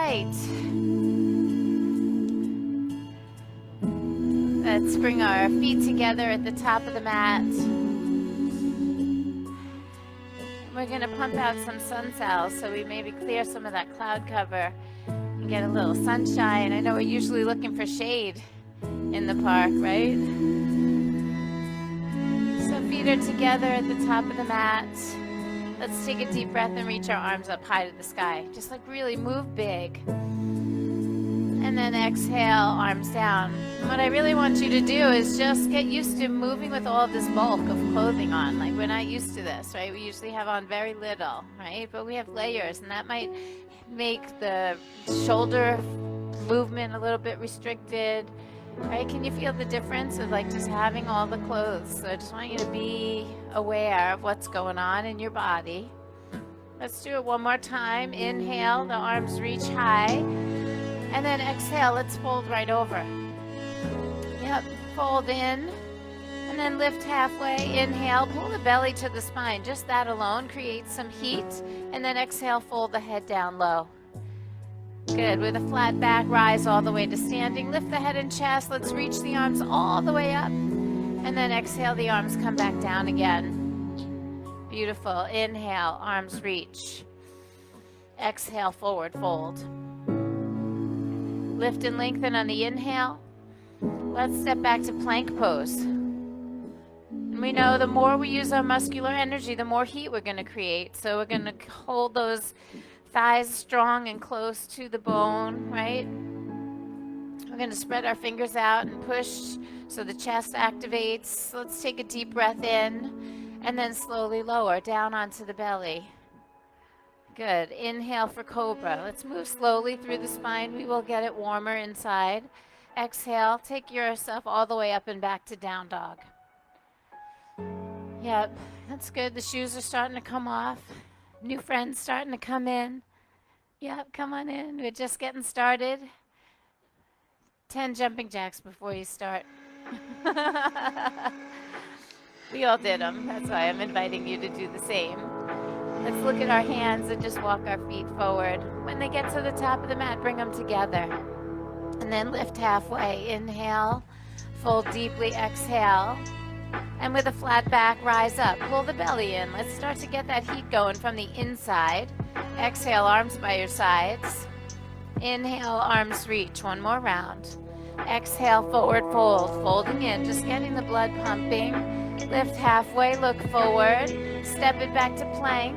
right. Let's bring our feet together at the top of the mat. We're going to pump out some sun cells so we maybe clear some of that cloud cover and get a little sunshine. I know we're usually looking for shade in the park, right? So feet are together at the top of the mat. Let's take a deep breath and reach our arms up high to the sky. Just like really move big. And then exhale, arms down. And what I really want you to do is just get used to moving with all of this bulk of clothing on. Like we're not used to this, right? We usually have on very little, right? But we have layers, and that might make the shoulder movement a little bit restricted, right? Can you feel the difference of like just having all the clothes? So I just want you to be aware of what's going on in your body. Let's do it one more time. Inhale, the arms reach high. And then exhale, let's fold right over. Yep, fold in. And then lift halfway. Inhale, pull the belly to the spine. Just that alone creates some heat. And then exhale, fold the head down low. Good. With a flat back, rise all the way to standing. Lift the head and chest. Let's reach the arms all the way up. And then exhale, the arms come back down again. Beautiful. Inhale, arms reach. Exhale, forward fold. Lift and lengthen on the inhale. Let's step back to plank pose. And we know the more we use our muscular energy, the more heat we're going to create. So we're going to hold those thighs strong and close to the bone, right? We're going to spread our fingers out and push so the chest activates. Let's take a deep breath in and then slowly lower down onto the belly. Good. Inhale for cobra. Let's move slowly through the spine. We will get it warmer inside. Exhale. Take yourself all the way up and back to down dog. Yep. That's good. The shoes are starting to come off. New friends starting to come in. Yep. Come on in. We're just getting started. 10 jumping jacks before you start. We all did them. That's why I'm inviting you to do the same. Let's look at our hands and just walk our feet forward. When they get to the top of the mat, bring them together. And then lift halfway. Inhale, fold deeply, exhale. And with a flat back, rise up. Pull the belly in. Let's start to get that heat going from the inside. Exhale, arms by your sides. Inhale, arms reach. One more round. Exhale, forward fold. Folding in, just getting the blood pumping. Lift halfway, look forward. Step it back to plank.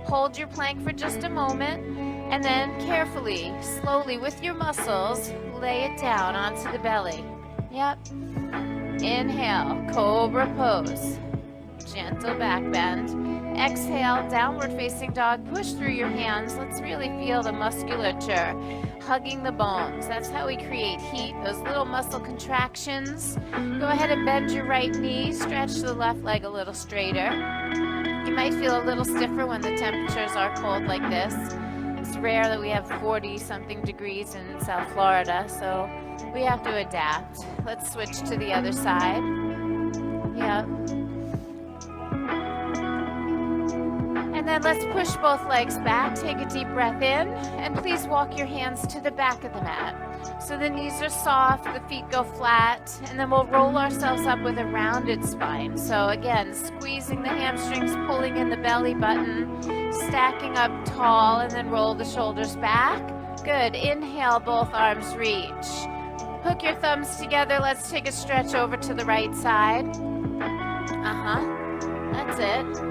Hold your plank for just a moment. And then carefully, slowly with your muscles, lay it down onto the belly. Yep. Inhale, cobra pose. Gentle back bend. Exhale, downward facing dog. Push through your hands. Let's really feel the musculature hugging the bones. That's how we create heat, those little muscle contractions. Go ahead and bend your right knee. Stretch the left leg a little straighter. You might feel a little stiffer when the temperatures are cold like this. It's rare that we have 40-something degrees in South Florida, so we have to adapt. Let's switch to the other side. Yep. And then let's push both legs back. Take a deep breath in, and please walk your hands to the back of the mat. So the knees are soft, the feet go flat, and then we'll roll ourselves up with a rounded spine. So again, squeezing the hamstrings, pulling in the belly button, stacking up tall, and then roll the shoulders back. Good. Inhale, both arms reach. Hook your thumbs together. Let's take a stretch over to the right side. That's it.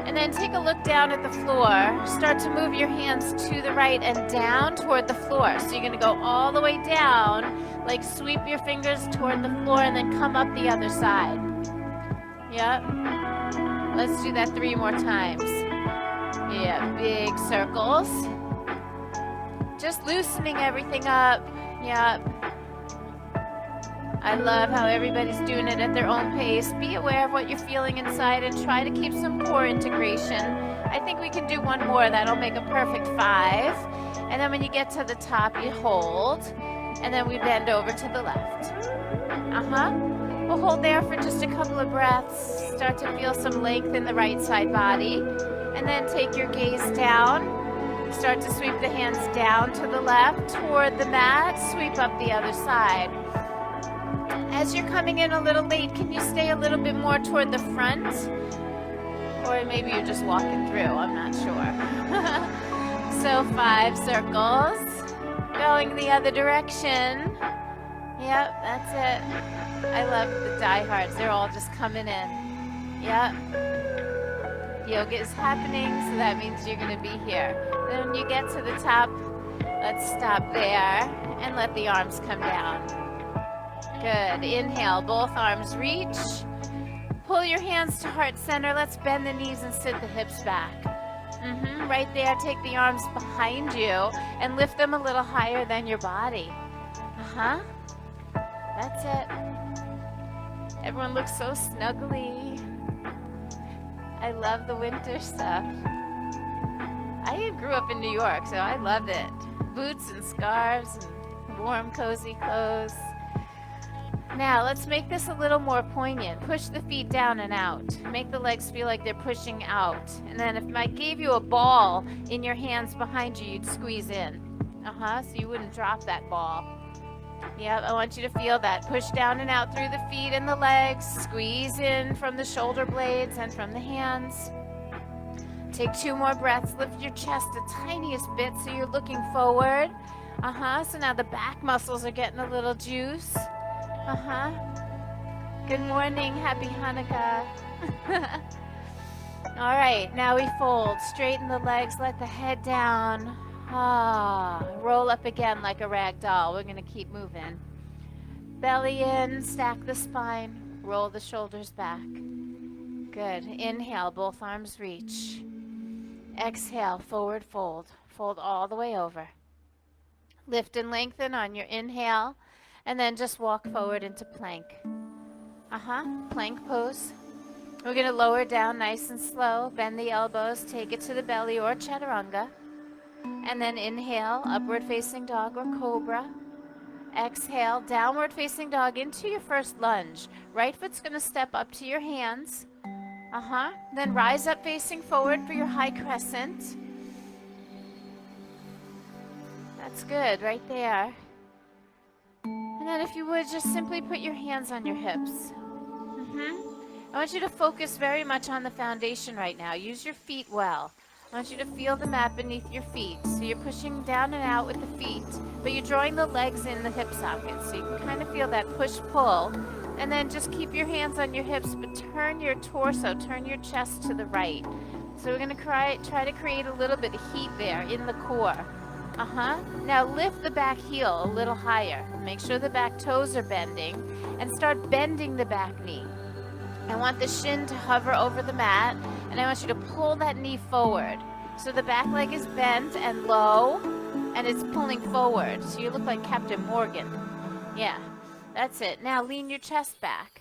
And then take a look down at the floor. Start to move your hands to the right and down toward the floor. So you're going to go all the way down, like sweep your fingers toward the floor and then come up the other side. Yep. Let's do that 3 more times. Yeah, big circles. Just loosening everything up. Yep. I love how everybody's doing it at their own pace. Be aware of what you're feeling inside and try to keep some core integration. I think we can do one more. That'll make a perfect 5. And then when you get to the top, you hold. And then we bend over to the left. We'll hold there for just a couple of breaths. Start to feel some length in the right side body. And then take your gaze down. Start to sweep the hands down to the left toward the mat. Sweep up the other side. As you're coming in a little late, can you stay a little bit more toward the front? Or maybe you're just walking through, I'm not sure. So 5 circles. Going the other direction. Yep, that's it. I love the diehards. They're all just coming in. Yep. Yoga is happening, so that means you're going to be here. Then when you get to the top, let's stop there and let the arms come down. Good. Inhale, both arms reach. Pull your hands to heart center. Let's bend the knees and sit the hips back. Right there, take the arms behind you and lift them a little higher than your body. That's it. Everyone looks so snuggly. I love the winter stuff. I grew up in New York, so I loved it. Boots and scarves and warm, cozy clothes. Now, let's make this a little more poignant. Push the feet down and out. Make the legs feel like they're pushing out. And then if I gave you a ball in your hands behind you, you'd squeeze in. So you wouldn't drop that ball. Yep, I want you to feel that. Push down and out through the feet and the legs. Squeeze in from the shoulder blades and from the hands. Take 2 more breaths. Lift your chest the tiniest bit so you're looking forward. So now the back muscles are getting a little juice. Good morning. Happy Hanukkah. All right, now we fold. Straighten the legs. Let the head down. Roll up again like a rag doll. We're going to keep moving. Belly in, stack the spine, roll the shoulders back. Good. Inhale, both arms reach. Exhale, forward fold. Fold all the way over. Lift and lengthen on your inhale, and then just walk forward into plank. Plank pose. We're going to lower down nice and slow. Bend the elbows, take it to the belly or chaturanga. And then inhale, upward facing dog or cobra. Exhale, downward facing dog into your first lunge. Right foot's going to step up to your hands. Then rise up facing forward for your high crescent. That's good, right there. And then if you would, just simply put your hands on your hips. I want you to focus very much on the foundation right now. Use your feet well. I want you to feel the mat beneath your feet. So you're pushing down and out with the feet, but you're drawing the legs in the hip sockets. So you can kind of feel that push-pull. And then just keep your hands on your hips, but turn your torso, turn your chest to the right. So we're going to try to create a little bit of heat there in the core. Now lift the back heel a little higher. Make sure the back toes are bending, and start bending the back knee. I want the shin to hover over the mat, and I want you to pull that knee forward. So the back leg is bent and low, and it's pulling forward. So you look like Captain Morgan. Yeah, that's it. Now lean your chest back.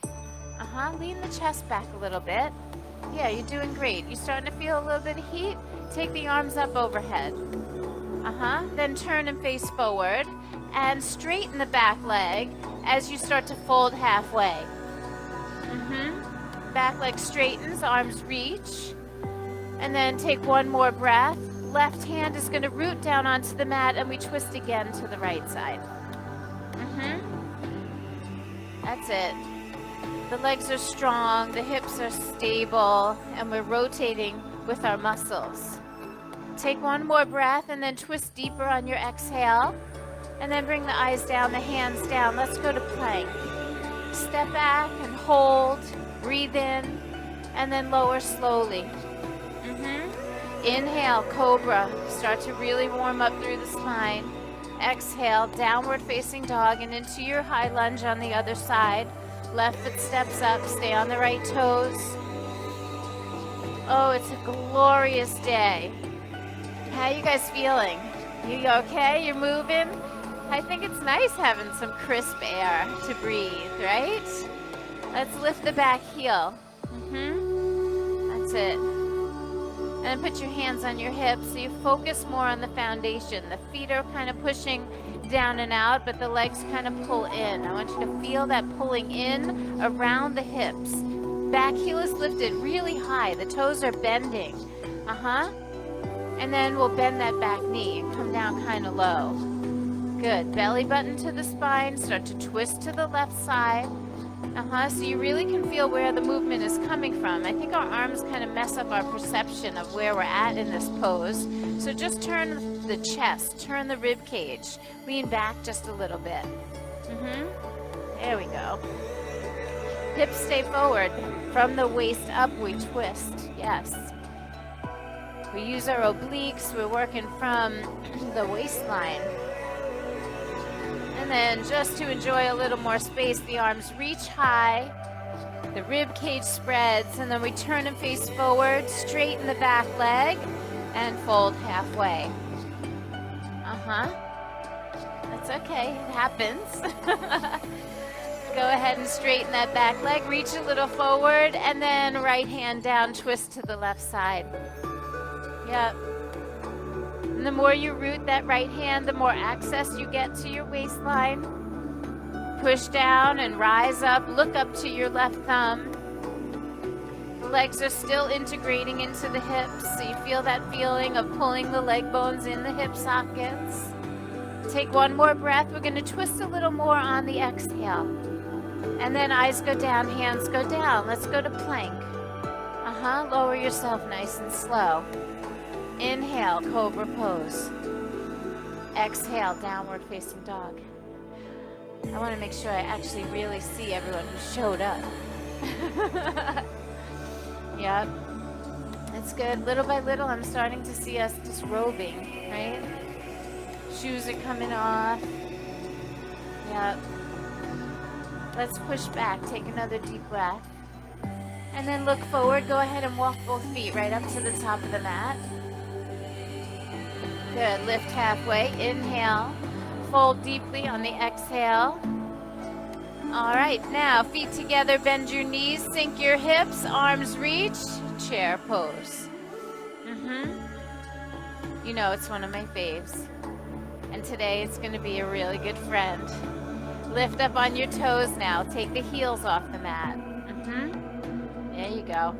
Lean the chest back a little bit. Yeah, you're doing great. You're starting to feel a little bit of heat? Take the arms up overhead. Then turn and face forward, and straighten the back leg as you start to fold halfway. Back leg straightens, arms reach. And then take 1 more breath. Left hand is going to root down onto the mat, and we twist again to the right side. That's it. The legs are strong, the hips are stable, and we're rotating with our muscles. Take 1 more breath, and then twist deeper on your exhale. And then bring the eyes down, the hands down. Let's go to plank. Step back and hold. Breathe in, and then lower slowly. Inhale, cobra. Start to really warm up through the spine. Exhale, downward facing dog, and into your high lunge on the other side. Left foot steps up, stay on the right toes. Oh, it's a glorious day. How you guys feeling? You okay? You're moving? I think it's nice having some crisp air to breathe, right? Let's lift the back heel. That's it. And put your hands on your hips so you focus more on the foundation. The feet are kind of pushing down and out, but the legs kind of pull in. I want you to feel that pulling in around the hips. Back heel is lifted really high. The toes are bending. And then we'll bend that back knee and come down kind of low. Good. Belly button to the spine. Start to twist to the left side. So you really can feel where the movement is coming from. I think our arms kind of mess up our perception of where we're at in this pose. So just turn the chest, turn the rib cage. Lean back just a little bit. There we go. Hips stay forward. From the waist up, we twist. Yes. We use our obliques. We're working from the waistline. And then just to enjoy a little more space, the arms reach high, the rib cage spreads, and then we turn and face forward, straighten the back leg, and fold halfway. That's okay, it happens. Go ahead and straighten that back leg, reach a little forward, and then right hand down, twist to the left side. Yep. And the more you root that right hand, the more access you get to your waistline. Push down and rise up. Look up to your left thumb. The legs are still integrating into the hips, so you feel that feeling of pulling the leg bones in the hip sockets. Take one more breath. We're going to twist a little more on the exhale. And then eyes go down, hands go down. Let's go to plank. Lower yourself nice and slow. Inhale, cobra pose. Exhale, downward facing dog. I want to make sure I actually really see everyone who showed up. Yep. That's good. Little by little, I'm starting to see us disrobing, right? Shoes are coming off. Yep. Let's push back. Take another deep breath. And then look forward. Go ahead and walk both feet right up to the top of the mat. Good. Lift halfway. Inhale. Fold deeply on the exhale. All right. Now, feet together. Bend your knees. Sink your hips. Arms reach. Chair pose. You know it's one of my faves. And today it's going to be a really good friend. Lift up on your toes now. Take the heels off the mat. There you go.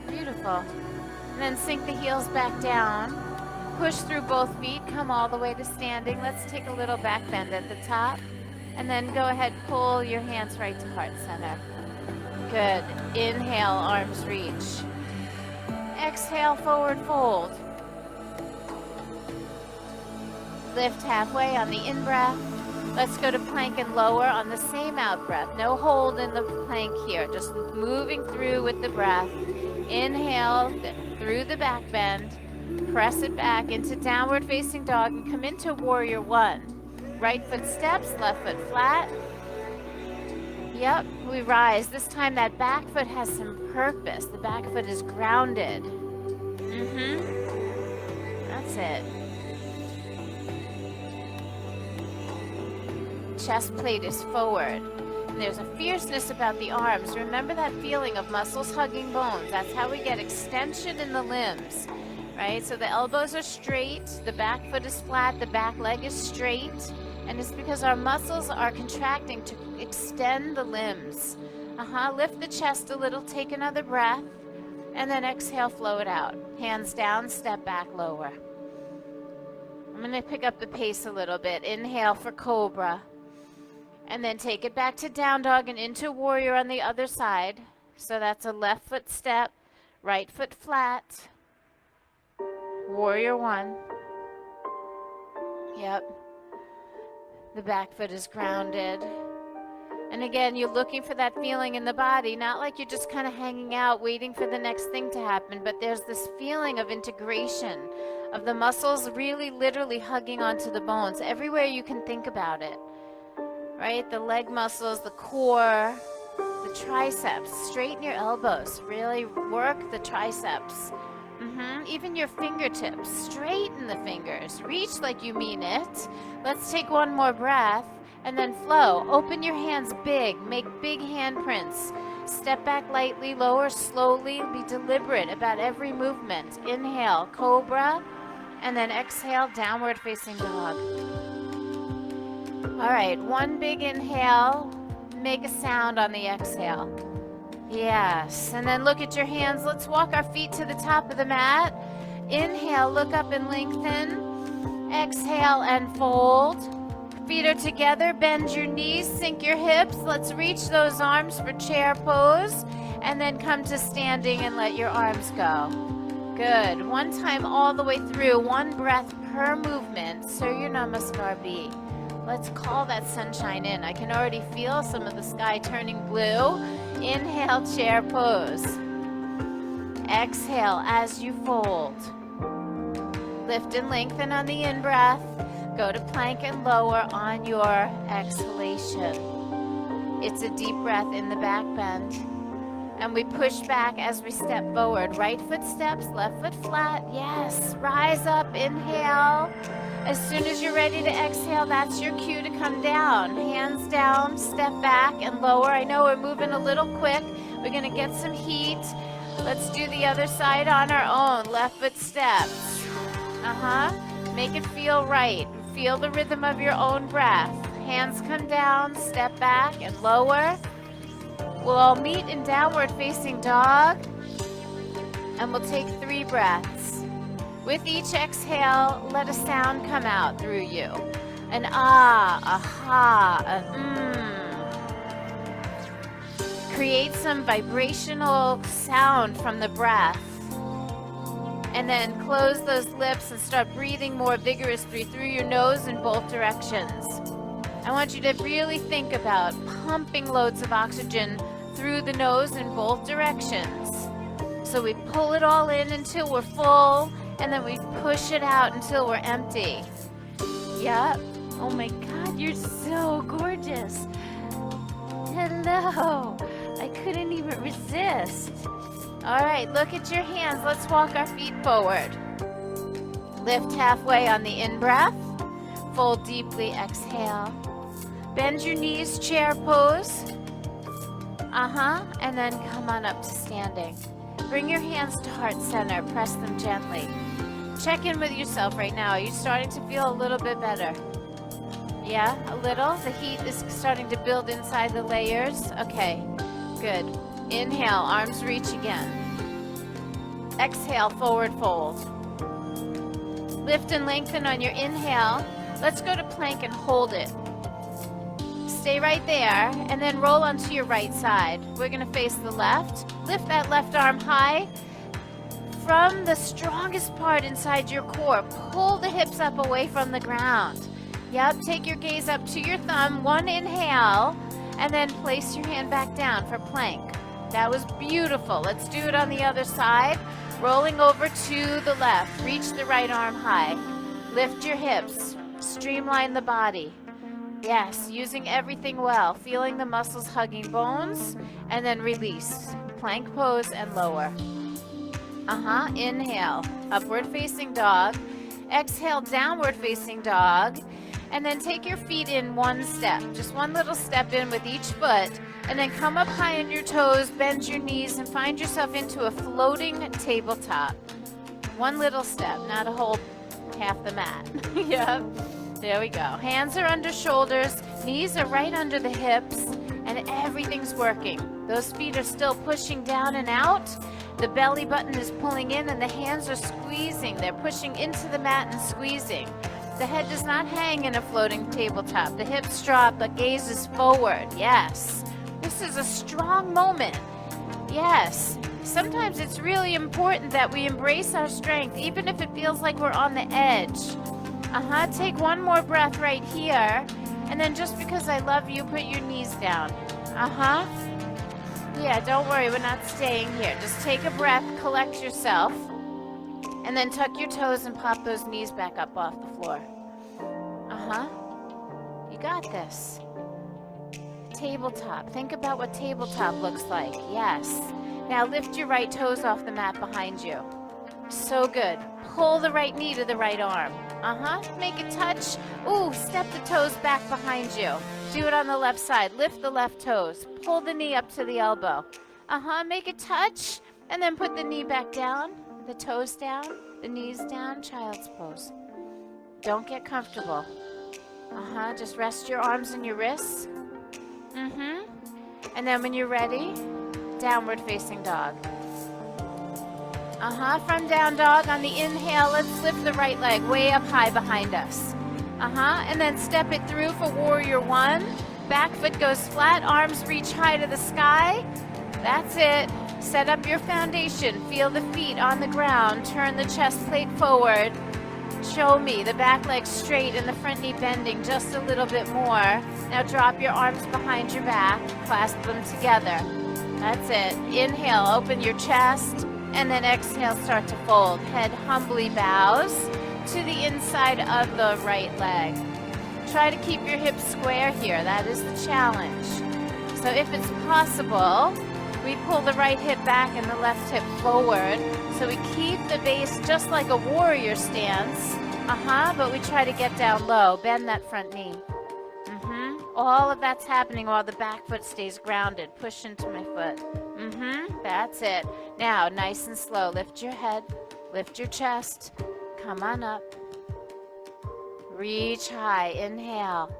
Beautiful. And then sink the heels back down. Push through both feet, come all the way to standing. Let's take a little back bend at the top. And then go ahead, pull your hands right to heart center. Good. Inhale, arms reach. Exhale, forward fold. Lift halfway on the in-breath. Let's go to plank and lower on the same out-breath. No hold in the plank here, just moving through with the breath. Inhale, through the back bend. Press it back into downward facing dog and come into warrior one. Right foot steps, left foot flat. Yep, we rise. This time that back foot has some purpose. The back foot is grounded. That's it. Chest plate is forward. And there's a fierceness about the arms. Remember that feeling of muscles hugging bones. That's how we get extension in the limbs. Right? So the elbows are straight, the back foot is flat, the back leg is straight, and it's because our muscles are contracting to extend the limbs. Lift the chest a little, take another breath, and then exhale, flow it out. Hands down, step back, lower. I'm going to pick up the pace a little bit. Inhale for cobra, and then take it back to down dog and into warrior on the other side. So that's a left foot step, right foot flat. Warrior one. Yep. The back foot is grounded. And again, you're looking for that feeling in the body, not like you're just kind of hanging out waiting for the next thing to happen, but there's this feeling of integration, of the muscles really literally hugging onto the bones everywhere you can think about it. Right? The leg muscles, the core, the triceps. Straighten your elbows. Really work the triceps. Even your fingertips. Straighten the fingers. Reach like you mean it. Let's take one more breath and then flow. Open your hands big. Make big handprints. Step back lightly, lower slowly. Be deliberate about every movement. Inhale, cobra, and then exhale, downward facing dog. All right, one big inhale. Make a sound on the exhale. Yes, and then look at your hands. Let's walk our feet to the top of the mat. Inhale, look up and lengthen. Exhale and fold. Feet are together, bend your knees, sink your hips. Let's reach those arms for chair pose. And then come to standing and let your arms go. Good. One time all the way through, one breath per movement. Surya Namaskar B. Let's call that sunshine in. I can already feel some of the sky turning blue. Inhale, chair pose. Exhale as you fold. Lift and lengthen on the in-breath. Go to plank and lower on your exhalation. It's a deep breath in the back bend. And we push back as we step forward. Right foot steps, left foot flat. Yes, rise up, inhale. As soon as you're ready to exhale, that's your cue to come down. Hands down, step back and lower. I know we're moving a little quick. We're gonna get some heat. Let's do the other side on our own. Left foot steps. Make it feel right. Feel the rhythm of your own breath. Hands come down, step back and lower. We'll all meet in downward facing dog. And we'll take 3 breaths. With each exhale, let a sound come out through you. An ah, a ha, a Create some vibrational sound from the breath. And then close those lips and start breathing more vigorously through your nose in both directions. I want you to really think about pumping loads of oxygen through the nose in both directions. So we pull it all in until we're full, and then we push it out until we're empty. Yep. Oh my God, you're so gorgeous. Hello. I couldn't even resist. All right, look at your hands. Let's walk our feet forward. Lift halfway on the in-breath. Fold deeply, exhale. Bend your knees, chair pose. And then come on up to standing. Bring your hands to heart center. Press them gently. Check in with yourself right now. Are you starting to feel a little bit better? Yeah, a little? The heat is starting to build inside the layers? Okay, good. Inhale, arms reach again. Exhale, forward fold. Lift and lengthen on your inhale. Let's go to plank and hold it. Stay right there, and then roll onto your right side. We're gonna face the left. Lift that left arm high. From the strongest part inside your core, pull the hips up away from the ground. Yep, take your gaze up to your thumb. One inhale, and then place your hand back down for plank. That was beautiful. Let's do it on the other side. Rolling over to the left. Reach the right arm high. Lift your hips. Streamline the body. Yes, using everything well. Feeling the muscles hugging bones. And then release. Plank pose and lower. Inhale. Upward facing dog. Exhale, downward facing dog. And then take your feet in one step. Just one little step in with each foot. And then come up high on your toes, bend your knees, and find yourself into a floating tabletop. One little step, not a whole half the mat. Yep. There we go. Hands are under shoulders, knees are right under the hips, and everything's working. Those feet are still pushing down and out. The belly button is pulling in, and the hands are squeezing. They're pushing into the mat and squeezing. The head does not hang in a floating tabletop. The hips drop, the gaze is forward. Yes. This is a strong moment. Yes. Sometimes it's really important that we embrace our strength, even if it feels like we're on the edge. Take one more breath right here. And then just because I love you, put your knees down. Yeah, don't worry, we're not staying here. Just take a breath, collect yourself. And then tuck your toes and pop those knees back up off the floor. You got this. Tabletop. Think about what tabletop looks like. Yes. Now lift your right toes off the mat behind you. So good. Pull the right knee to the right arm. Make it touch. Ooh, step the toes back behind you. Do it on the left side. Lift the left toes. Pull the knee up to the elbow. Make it touch. And then put the knee back down. The toes down. The knees down. Child's pose. Don't get comfortable. Just rest your arms and your wrists. And then when you're ready, downward facing dog. From down dog. On the inhale, let's lift the right leg way up high behind us. And then step it through for warrior one. Back foot goes flat, arms reach high to the sky. That's it. Set up your foundation. Feel the feet on the ground. Turn the chest plate forward. Show me the back leg straight and the front knee bending just a little bit more. Now drop your arms behind your back. Clasp them together. That's it. Inhale, open your chest. And then exhale, start to fold. Head humbly bows to the inside of the right leg. Try to keep your hips square here. That is the challenge. So if it's possible, we pull the right hip back and the left hip forward. So we keep the base just like a warrior stance. But we try to get down low. Bend that front knee. All of that's happening while the back foot stays grounded. Push into my foot. That's it. Now, nice and slow. Lift your head. Lift your chest. Come on up. Reach high. Inhale.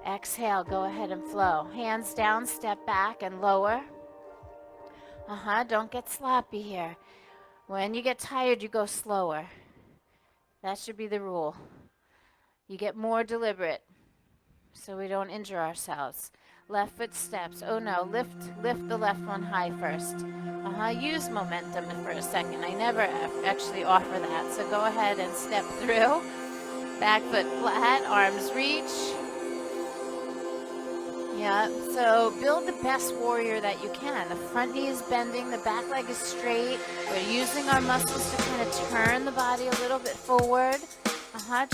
Exhale. Go ahead and flow. Hands down. Step back and lower. Don't get sloppy here. When you get tired, you go slower. That should be the rule. You get more deliberate so we don't injure ourselves. Left foot steps. Oh no, lift the left one high first. Use momentum for a second. I never actually offer that, so go ahead and step through. Back foot flat, arms reach. Yeah, so build the best warrior that you can. The front knee is bending, the back leg is straight. We're using our muscles to kind of turn the body a little bit forward.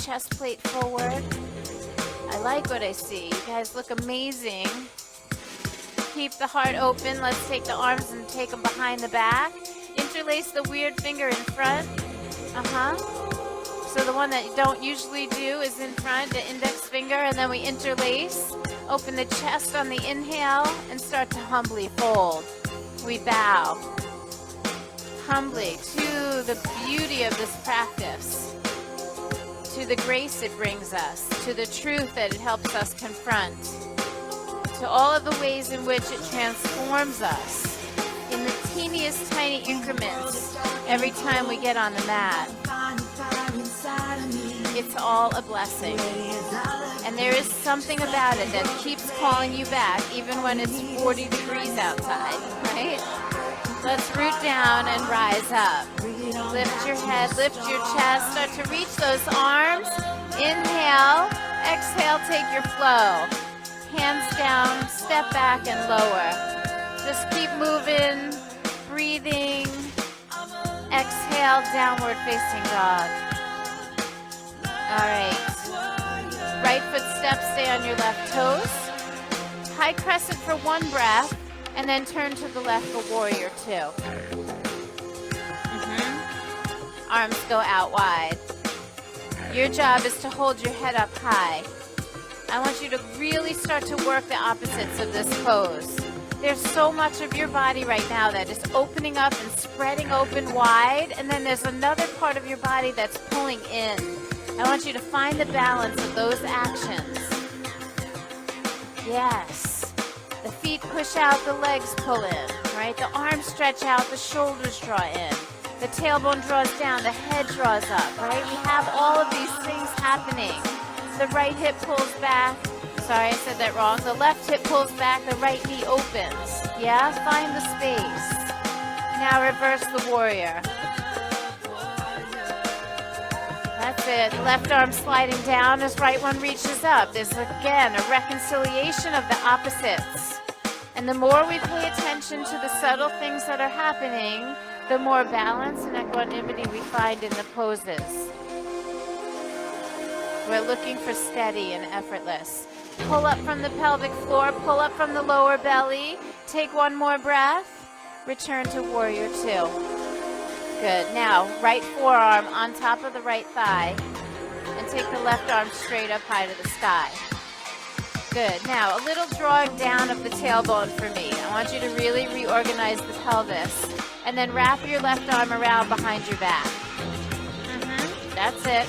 Chest plate forward. I like what I see. You guys look amazing. Keep the heart open. Let's take the arms and take them behind the back. Interlace the weird finger in front. So the one that you don't usually do is in front, the index finger, and then we interlace. Open the chest on the inhale and start to humbly fold. We bow. Humbly to the beauty of this practice, to the grace it brings us, to the truth that it helps us confront, to all of the ways in which it transforms us in the teeniest tiny increments every time we get on the mat. It's all a blessing. And there is something about it that keeps calling you back even when it's 40 degrees outside, right? Let's root down and rise up. Lift your head, lift your chest, start to reach those arms. Inhale, exhale, take your flow. Hands down, step back and lower. Just keep moving, breathing. Exhale, downward facing dog. All right. Right foot step, stay on your left toes. High crescent for one breath, and then turn to the left for warrior two. Arms go out wide. Your job is to hold your head up high. I want you to really start to work the opposites of this pose. There's so much of your body right now that is opening up and spreading open wide, and then there's another part of your body that's pulling in. I want you to find the balance of those actions. Yes. The feet push out, the legs pull in, right? The arms stretch out, the shoulders draw in. The tailbone draws down, the head draws up, right? We have all of these things happening. The right hip pulls back. Sorry, I said that wrong. The left hip pulls back, the right knee opens. Yeah, find the space. Now reverse the warrior. That's it. Left arm sliding down as right one reaches up. There's, again, a reconciliation of the opposites. And the more we pay attention to the subtle things that are happening, the more balance and equanimity we find in the poses. We're looking for steady and effortless. Pull up from the pelvic floor, pull up from the lower belly. Take one more breath. Return to warrior two. Good. Now, right forearm on top of the right thigh, and take the left arm straight up high to the sky. Good. Now, a little drawing down of the tailbone for me. I want you to really reorganize the pelvis, and then wrap your left arm around behind your back. That's it.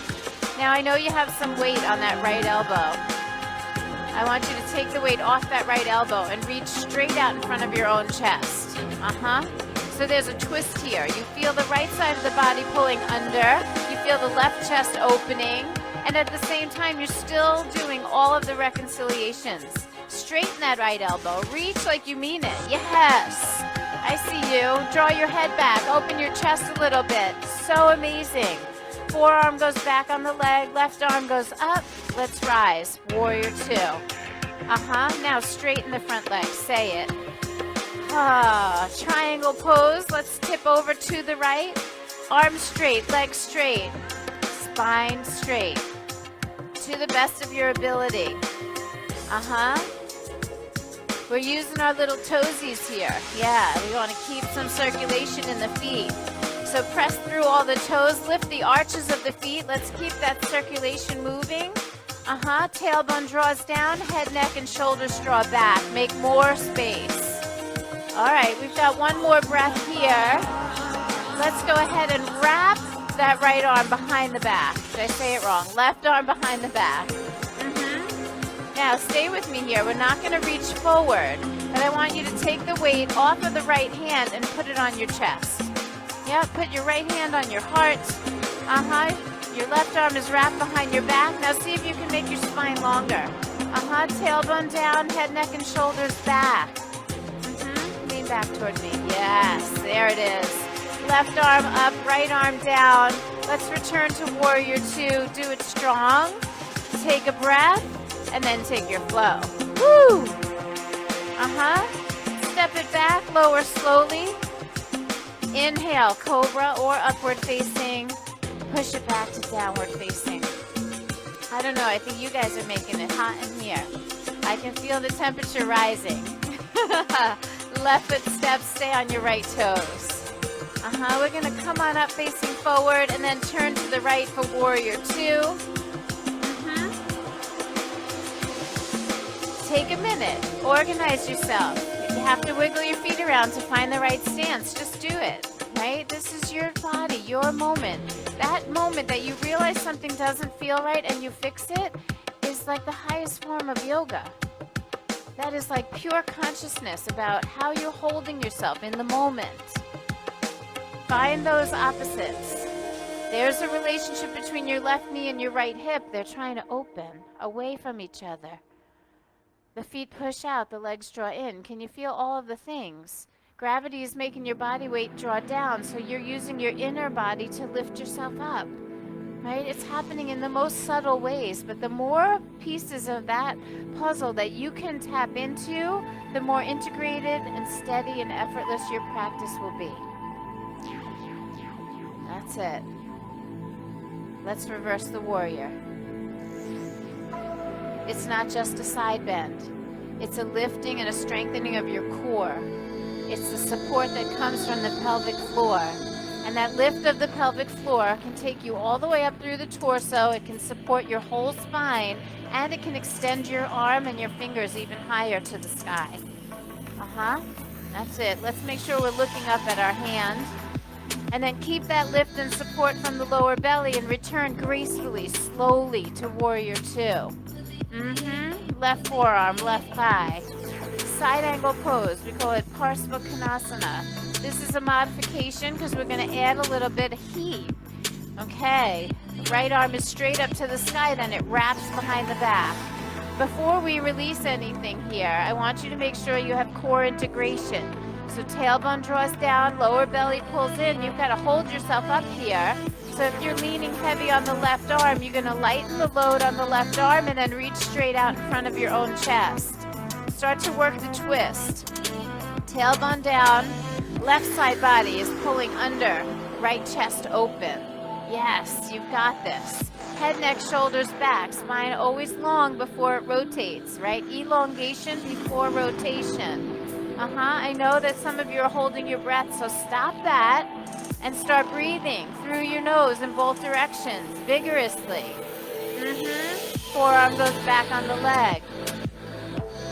Now, I know you have some weight on that right elbow. I want you to take the weight off that right elbow and reach straight out in front of your own chest. So So there's a twist here. You feel the right side of the body pulling under. You feel the left chest opening. And at the same time, you're still doing all of the reconciliations. Straighten that right elbow. Reach like you mean it. Yes. I see you. Draw your head back. Open your chest a little bit. So amazing. Forearm goes back on the leg. Left arm goes up. Let's rise. Warrior two. Now straighten the front leg. Say it. Triangle pose. Let's tip over to the right. Arms straight. Legs straight. Spine straight. To the best of your ability. We're using our little toesies here. Yeah, we want to keep some circulation in the feet. So press through all the toes, lift the arches of the feet. Let's keep that circulation moving. Tailbone draws down, head, neck, and shoulders draw back. Make more space. All right, we've got one more breath here. Let's go ahead and wrap that right arm behind the back. Did I say it wrong? Left arm behind the back. Now stay with me here. We're not going to reach forward, but I want you to take the weight off of the right hand and put it on your chest. Yeah, put your right hand on your heart. Your left arm is wrapped behind your back. Now see if you can make your spine longer. Tailbone down, head, neck, and shoulders back. Lean back toward me. Yes, there it is. Left arm up, right arm down. Let's return to warrior two. Do it strong. Take a breath. And then take your flow. Woo! Step it back, lower slowly. Inhale, cobra or upward facing. Push it back to downward facing. I don't know, I think you guys are making it hot in here. I can feel the temperature rising. Left foot step, stay on your right toes. We're gonna come on up facing forward and then turn to the right for warrior two. Take a minute, organize yourself. If you have to wiggle your feet around to find the right stance, just do it, right? This is your body, your moment. That moment that you realize something doesn't feel right and you fix it is like the highest form of yoga. That is like pure consciousness about how you're holding yourself in the moment. Find those opposites. There's a relationship between your left knee and your right hip. They're trying to open away from each other. The feet push out, the legs draw in. Can you feel all of the things? Gravity is making your body weight draw down, so you're using your inner body to lift yourself up, right? It's happening in the most subtle ways, but the more pieces of that puzzle that you can tap into, the more integrated and steady and effortless your practice will be. That's it. Let's reverse the warrior. It's not just a side bend. It's a lifting and a strengthening of your core. It's the support that comes from the pelvic floor. And that lift of the pelvic floor can take you all the way up through the torso. It can support your whole spine, and it can extend your arm and your fingers even higher to the sky. That's it. Let's make sure we're looking up at our hand. And then keep that lift and support from the lower belly and return gracefully, slowly to warrior two. Left forearm, left thigh. Side angle pose. We call it Parsva Konasana. This is a modification because we're going to add a little bit of heat. Okay. Right arm is straight up to the sky, then it wraps behind the back. Before we release anything here, I want you to make sure you have core integration. So tailbone draws down, lower belly pulls in. You've got to hold yourself up here. So if you're leaning heavy on the left arm, you're going to lighten the load on the left arm and then reach straight out in front of your own chest. Start to work the twist. Tailbone down, left side body is pulling under, right chest open. Yes, you've got this. Head, neck, shoulders back, spine always long before it rotates, right? Elongation before rotation. I know that some of you are holding your breath, so stop that and start breathing through your nose in both directions, vigorously. Forearm goes back on the leg.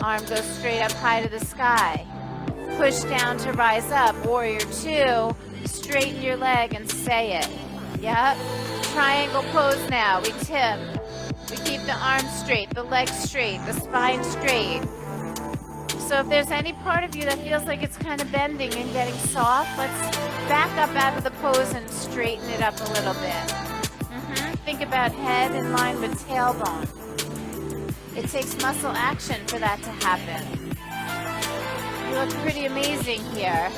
Arm goes straight up high to the sky. Push down to rise up. Warrior two. Straighten your leg and say it. Yep. Triangle pose now. We tip. We keep the arms straight, the legs straight, the spine straight. So if there's any part of you that feels like it's kind of bending and getting soft, let's back up out of the pose and straighten it up a little bit. Think about head in line with tailbone. It takes muscle action for that to happen. You look pretty amazing here.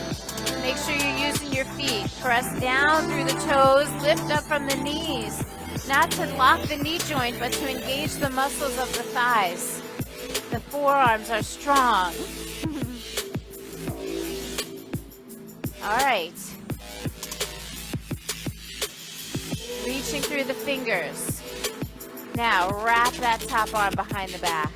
Make sure you're using your feet. Press down through the toes, lift up from the knees. Not to lock the knee joint, but to engage the muscles of the thighs. The forearms are strong. All right. Reaching through the fingers. Now wrap that top arm behind the back.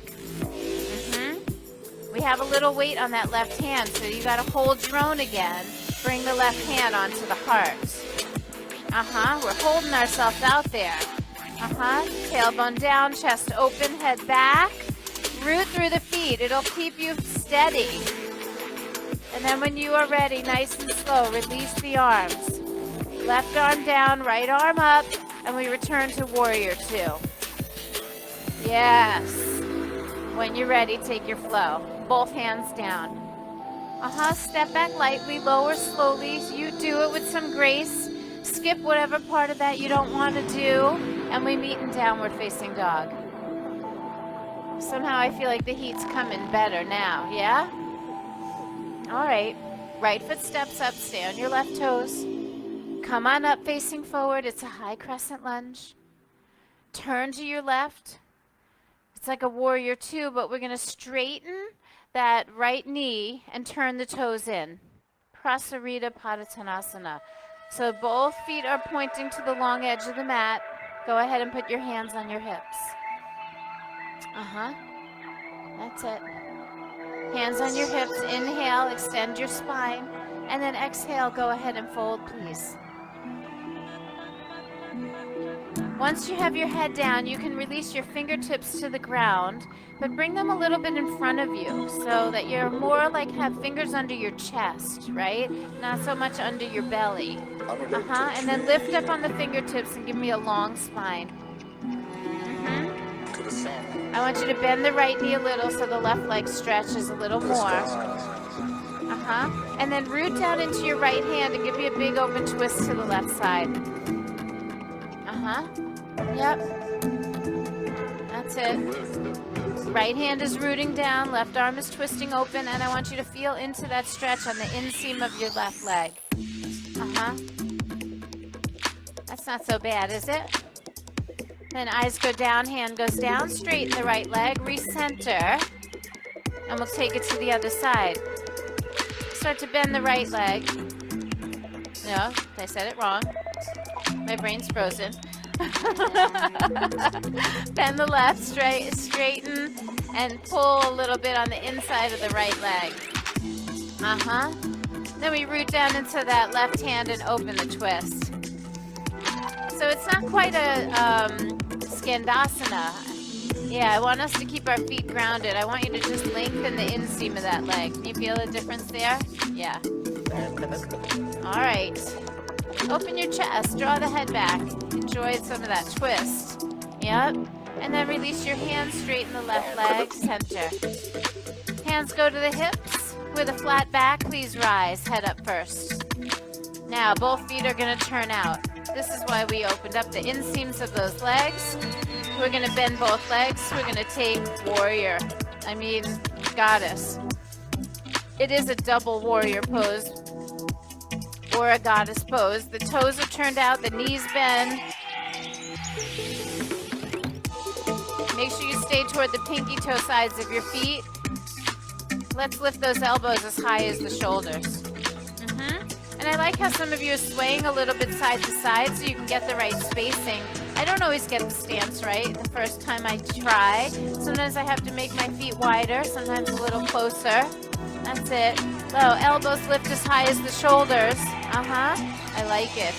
We have a little weight on that left hand, so you got to hold your own again. Bring the left hand onto the heart. We're holding ourselves out there. Tailbone down, chest open, head back. Root through the feet. It'll keep you steady. And then when you are ready, nice and slow, release the arms. Left arm down, right arm up, and we return to warrior two. Yes. When you're ready, take your flow. Both hands down. Step back lightly, lower slowly. You do it with some grace. Skip whatever part of that you don't want to do, and we meet in downward facing dog. Somehow I feel like the heat's coming better now, yeah? All right. Right foot steps up, stay on your left toes. Come on up facing forward. It's a high crescent lunge. Turn to your left. It's like a warrior two, but we're going to straighten that right knee and turn the toes in. Prasarita Padottanasana. So both feet are pointing to the long edge of the mat. Go ahead and put your hands on your hips. That's it. Hands on your hips. Inhale, extend your spine. And then exhale, go ahead and fold, please. Once you have your head down, you can release your fingertips to the ground, but bring them a little bit in front of you so that you're more like have fingers under your chest, right? Not so much under your belly. And then lift up on the fingertips and give me a long spine. I want you to bend the right knee a little so the left leg stretches a little more. And then root down into your right hand and give me a big open twist to the left side. Yep. That's it. Right hand is rooting down, left arm is twisting open, and I want you to feel into that stretch on the inseam of your left leg. That's not so bad, is it? Then eyes go down, hand goes down, straighten the right leg, recenter, and we'll take it to the other side. Start to bend the right leg. No, I said it wrong. My brain's frozen. Bend the left, straighten, and pull a little bit on the inside of the right leg. Then we root down into that left hand and open the twist. So it's not quite a Skandasana. Yeah, I want us to keep our feet grounded. I want you to just lengthen the inseam of that leg. Can you feel the difference there? Yeah. All right. Open your chest, draw the head back. Enjoy some of that twist. Yep. And then release your hands, straighten the left leg, center. Hands go to the hips. With a flat back, please rise, head up first. Now, both feet are going to turn out. This is why we opened up the inseams of those legs. We're going to bend both legs. We're going to take warrior. Goddess. It is a double warrior pose or a goddess pose. The toes are turned out, the knees bend. Make sure you stay toward the pinky toe sides of your feet. Let's lift those elbows as high as the shoulders. And I like how some of you are swaying a little bit side to side so you can get the right spacing. I don't always get the stance right the first time I try. Sometimes I have to make my feet wider, sometimes a little closer. That's it. Low, elbows lift as high as the shoulders. I like it.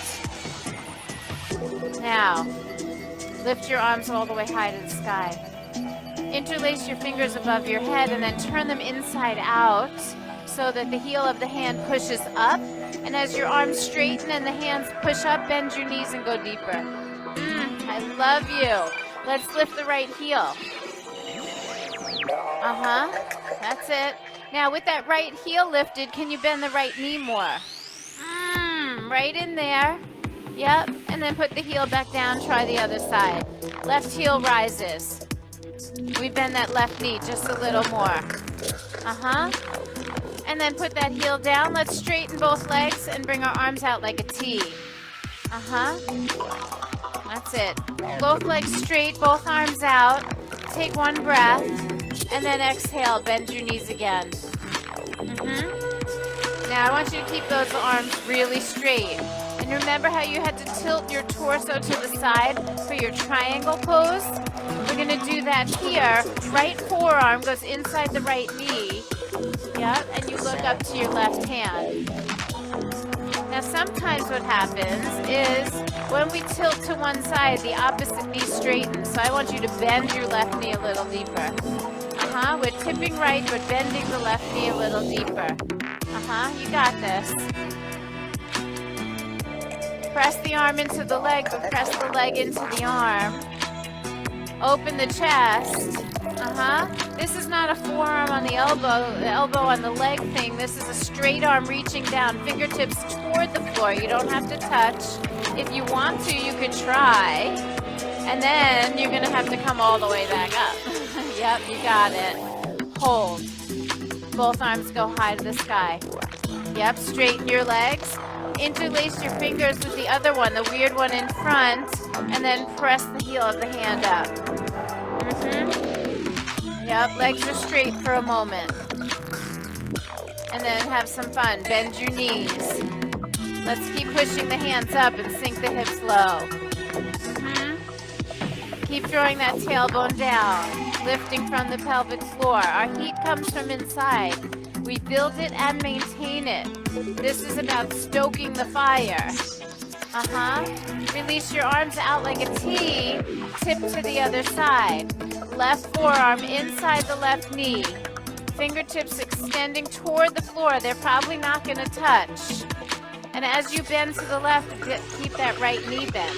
Now, lift your arms all the way high to the sky. Interlace your fingers above your head and then turn them inside out so that the heel of the hand pushes up. And as your arms straighten and the hands push up, bend your knees and go deeper. I love you. Let's lift the right heel. That's it. Now with that right heel lifted, can you bend the right knee more? Right in there. Yep, and then put the heel back down, try the other side. Left heel rises. We bend that left knee just a little more. And then put that heel down. Let's straighten both legs and bring our arms out like a T. That's it. Both legs straight, both arms out. Take one breath, and then exhale, bend your knees again. Now I want you to keep those arms really straight. And remember how you had to tilt your torso to the side for your triangle pose? We're gonna do that here. Right forearm goes inside the right knee. Yep, and you look up to your left hand. Now sometimes what happens is when we tilt to one side, the opposite knee straightens. So I want you to bend your left knee a little deeper. We're tipping right, but bending the left knee a little deeper. You got this. Press the arm into the leg, but press the leg into the arm. Open the chest. This is not a forearm on the elbow on the leg thing. This is a straight arm reaching down, fingertips toward the floor. You don't have to touch. If you want to, you could try. And then you're gonna have to come all the way back up. Yep, you got it. Hold. Both arms go high to the sky. Yep, straighten your legs. Interlace your fingers with the other one, the weird one in front, and then press the heel of the hand up. Yep, legs are straight for a moment. And then have some fun. Bend your knees. Let's keep pushing the hands up and sink the hips low. Keep drawing that tailbone down, lifting from the pelvic floor. Our heat comes from inside. We build it and maintain it. This is about stoking the fire. Release your arms out like a T. Tip to the other side. Left forearm inside the left knee. Fingertips extending toward the floor. They're probably not going to touch. And as you bend to the left, keep that right knee bent.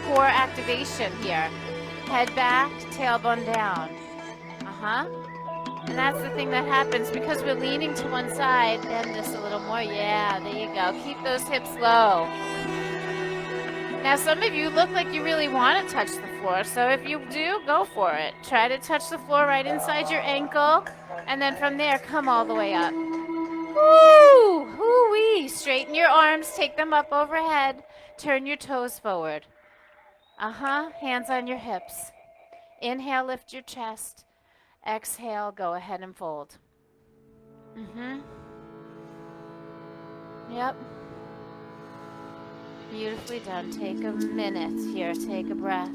Core activation here. Head back, tailbone down. And that's the thing that happens because we're leaning to one side. Bend this a little more. Yeah, there you go. Keep those hips low. Now some of you look like you really want to touch the floor. So if you do, go for it. Try to touch the floor right inside your ankle. And then from there, come all the way up. Woo! Hoo-wee! Straighten your arms. Take them up overhead. Turn your toes forward. Hands on your hips. Inhale, lift your chest. Exhale, go ahead and fold. Yep. Beautifully done. Take a minute here. Take a breath.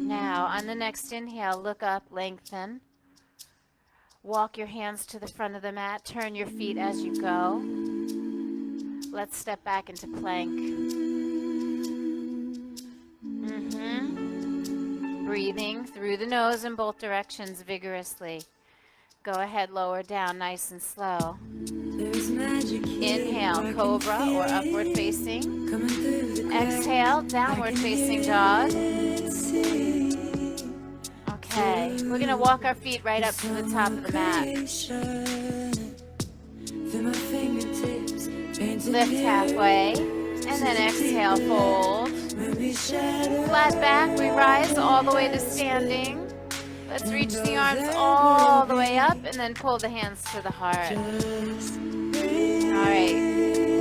Now, on the next inhale, look up, lengthen. Walk your hands to the front of the mat. Turn your feet as you go. Let's step back into plank. Breathing through the nose in both directions vigorously. Go ahead, lower down nice and slow. Inhale, cobra or upward facing. Exhale, downward facing dog. Okay, we're going to walk our feet right up to the top of the mat. Lift halfway, and then exhale, fold. Flat back, we rise all the way to standing. Let's reach the arms all the way up, and then pull the hands to the heart. All right,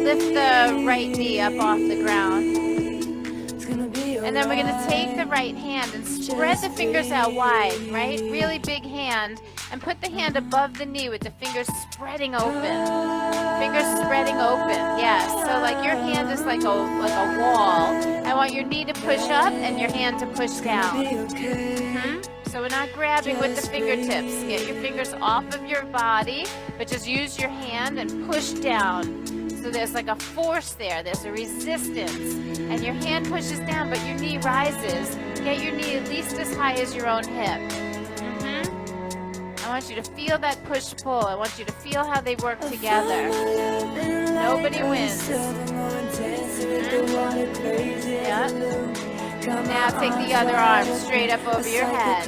lift the right knee up off the ground. And then we're going to take the right hand and spread the fingers out wide, right? Really big hand. And put the hand above the knee with the fingers spreading open. Fingers spreading open, yes. So like your hand is like a wall. I want your knee to push up and your hand to push down. So we're not grabbing with the fingertips. Get your fingers off of your body, but just use your hand and push down. So there's like a force there. There's a resistance. And your hand pushes down, but your knee rises. Get your knee at least as high as your own hip. I want you to feel that push-pull. I want you to feel how they work together. Nobody wins. Yeah. Now take the other arm straight up over your head.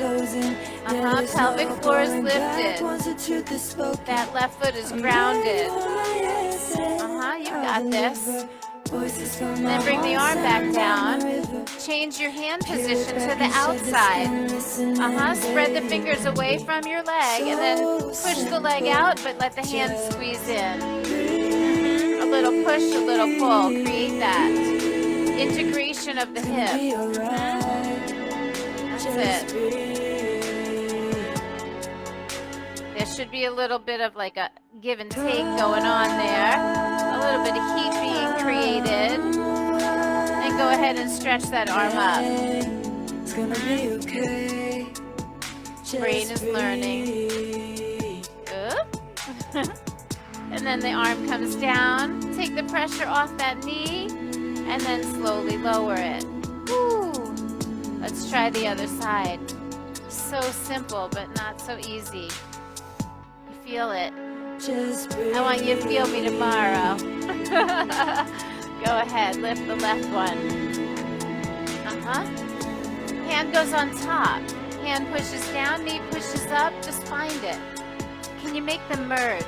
Pelvic floor is lifted. That left foot is grounded. You got this. And then bring the arm back down. Change your hand position to the outside. Spread the fingers away from your leg and then push the leg out, but let the hand squeeze in. A little push, a little pull. Create that integration of the hip. That's it. There should be a little bit of like a give and take going on there. A little bit of heat being created. And go ahead and stretch that arm up. Brain is learning. And then the arm comes down. Take the pressure off that knee and then slowly lower it. Woo. Let's try the other side. So simple, but not so easy. You feel it. I want you to feel me tomorrow. Go ahead, lift the left one. Hand goes on top. Hand pushes down, knee pushes up. Just find it. Can you make them merge?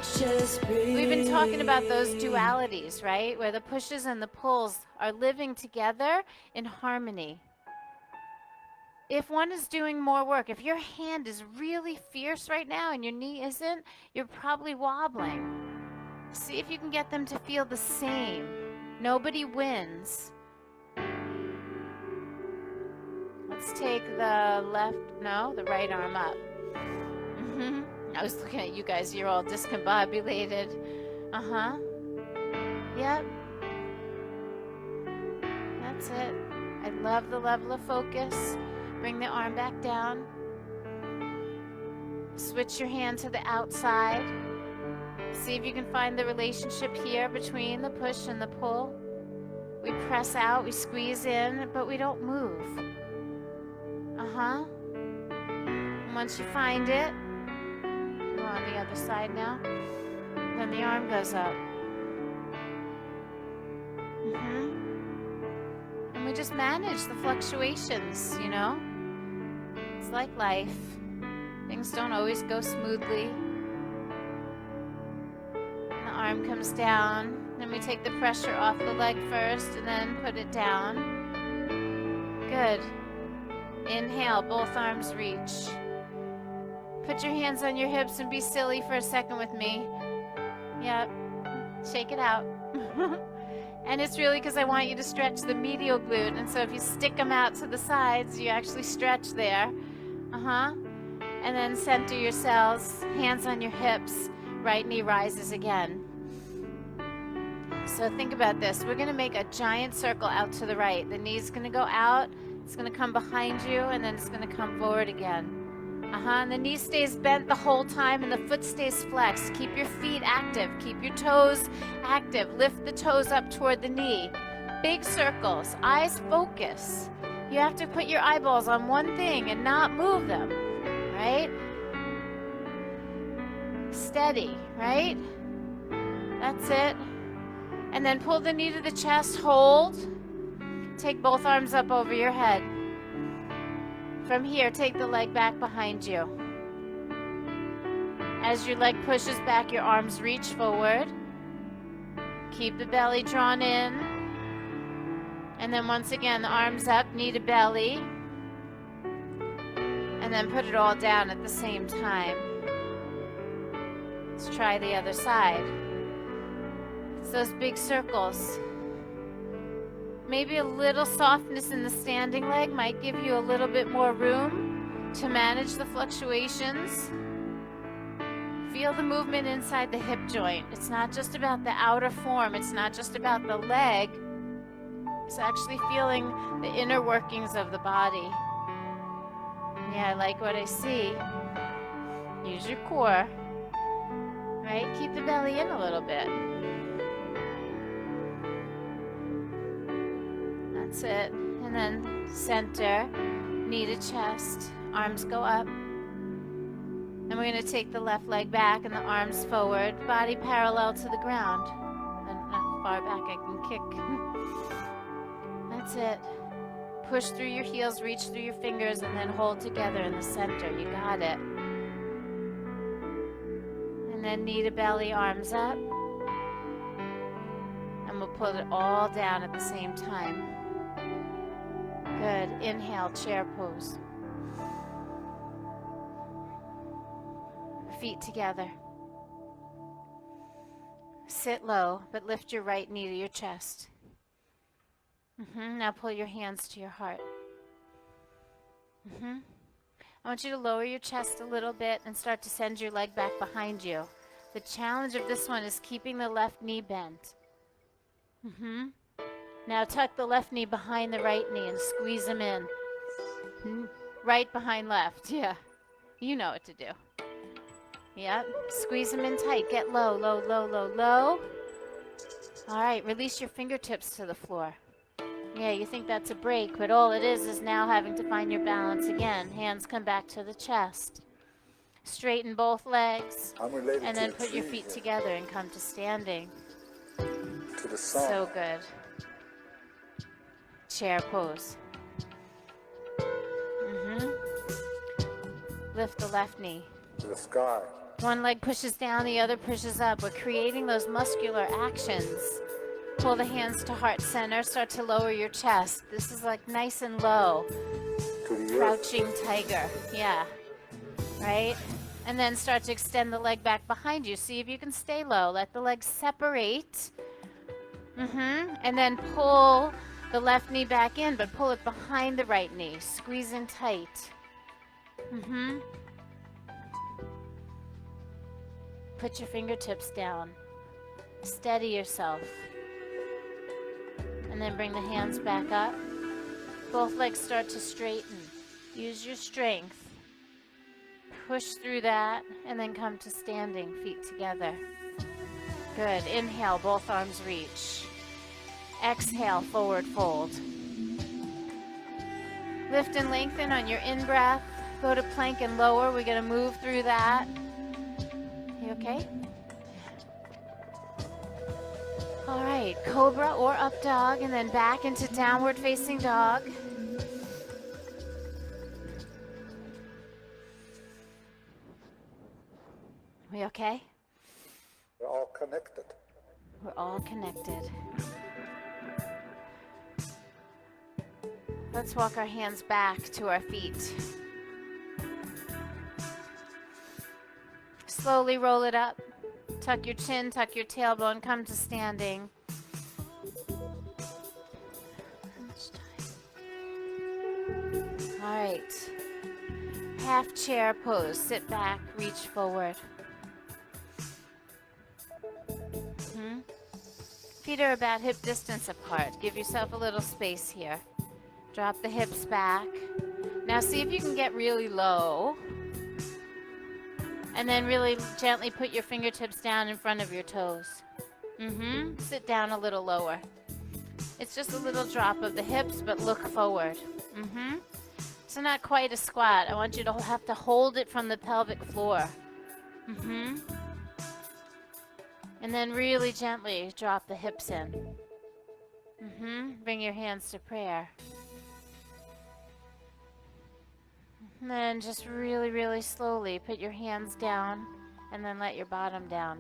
We've been talking about those dualities, right? Where the pushes and the pulls are living together in harmony. If one is doing more work, if your hand is really fierce right now and your knee isn't, you're probably wobbling. See if you can get them to feel the same. Nobody wins. Let's take the right arm up. I was looking at you guys, you're all discombobulated. Yep. That's it. I love the level of focus. Bring the arm back down. Switch your hand to the outside. See if you can find the relationship here between the push and the pull. We press out, we squeeze in, but we don't move. And once you find it, go on the other side now. Then the arm goes up. And we just manage the fluctuations, you know? It's like life. Things don't always go smoothly. The arm comes down. Then we take the pressure off the leg first and then put it down. Good. Inhale, both arms reach. Put your hands on your hips and be silly for a second with me. Yep. Shake it out. And it's really because I want you to stretch the medial glute. And so if you stick them out to the sides, you actually stretch there. And then center yourselves, hands on your hips. Right knee rises again. So think about this. We're going to make a giant circle out to the right. The knee's going to go out. It's going to come behind you, and then it's going to come forward again. And the knee stays bent the whole time, and the foot stays flexed. Keep your feet active. Keep your toes active. Lift the toes up toward the knee. Big circles. Eyes focus. You have to put your eyeballs on one thing and not move them, right? Steady, right? That's it. And then pull the knee to the chest. Hold. Take both arms up over your head. From here, take the leg back behind you. As your leg pushes back, your arms reach forward. Keep the belly drawn in. And then once again, the arms up, knee to belly. And then put it all down at the same time. Let's try the other side. It's those big circles. Maybe a little softness in the standing leg might give you a little bit more room to manage the fluctuations. Feel the movement inside the hip joint. It's not just about the outer form. It's not just about the leg. It's actually feeling the inner workings of the body. Yeah, I like what I see. Use your core. Right? Keep the belly in a little bit. That's it. And then center, knee to chest, arms go up. And we're going to take the left leg back and the arms forward, body parallel to the ground. And how far back I can kick. That's it. push through your heels, reach through your fingers, and then hold together in the center. You got it. And then knee to belly, arms up. And we'll put it all down at the same time. Good. Inhale, chair pose. Feet together. Sit low, but lift your right knee to your chest. Now pull your hands to your heart. I want you to lower your chest a little bit and start to send your leg back behind you. The challenge of this one is keeping the left knee bent. Now tuck the left knee behind the right knee and squeeze them in. Right behind left, yeah. You know what to do. Yep, squeeze them in tight. Get low, low, low, low, low. All right, release your fingertips to the floor. Yeah, you think that's a break, but all it is now having to find your balance again. Hands come back to the chest. Straighten both legs, and then put your feet together and come to standing. To the sun. So good. Chair pose. Lift the left knee. To the sky. One leg pushes down, the other pushes up. We're creating those muscular actions. Pull the hands to heart center. Start to lower your chest. This is like nice and low. To the Crouching tiger. Yeah. Right? And then start to extend the leg back behind you. See if you can stay low. Let the legs separate. And then pull the left knee back in, but pull it behind the right knee. Squeezing tight. Put your fingertips down. Steady yourself. And then bring the hands back up. Both legs start to straighten. Use your strength. Push through that, and then come to standing, feet together. Good. Inhale, both arms reach. Exhale, forward fold. Lift and lengthen on your in-breath. Go to plank and lower. We're going to move through that. You okay? All right, cobra or up dog, and then back into downward facing dog. We okay? We're all connected. We're all connected. Let's walk our hands back to our feet. Slowly roll it up. Tuck your chin, tuck your tailbone, come to standing. All right. Half chair pose. Sit back, reach forward. Feet are about hip distance apart. Give yourself a little space here. Drop the hips back. Now see if you can get really low. And then really gently put your fingertips down in front of your toes. Sit down a little lower. It's just a little drop of the hips, but look forward. So not quite a squat. I want you to have to hold it from the pelvic floor. And then really gently drop the hips in. Bring your hands to prayer. And then just really, really slowly put your hands down and then let your bottom down.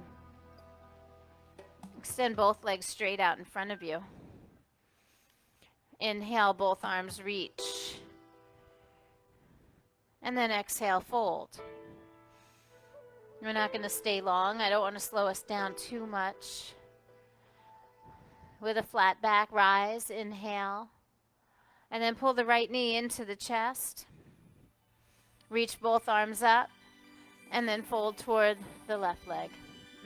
Extend both legs straight out in front of you. Inhale, both arms reach. And then exhale, fold. We're not going to stay long. I don't want to slow us down too much. With a flat back, rise, inhale. And then pull the right knee into the chest. Reach both arms up. And then fold toward the left leg.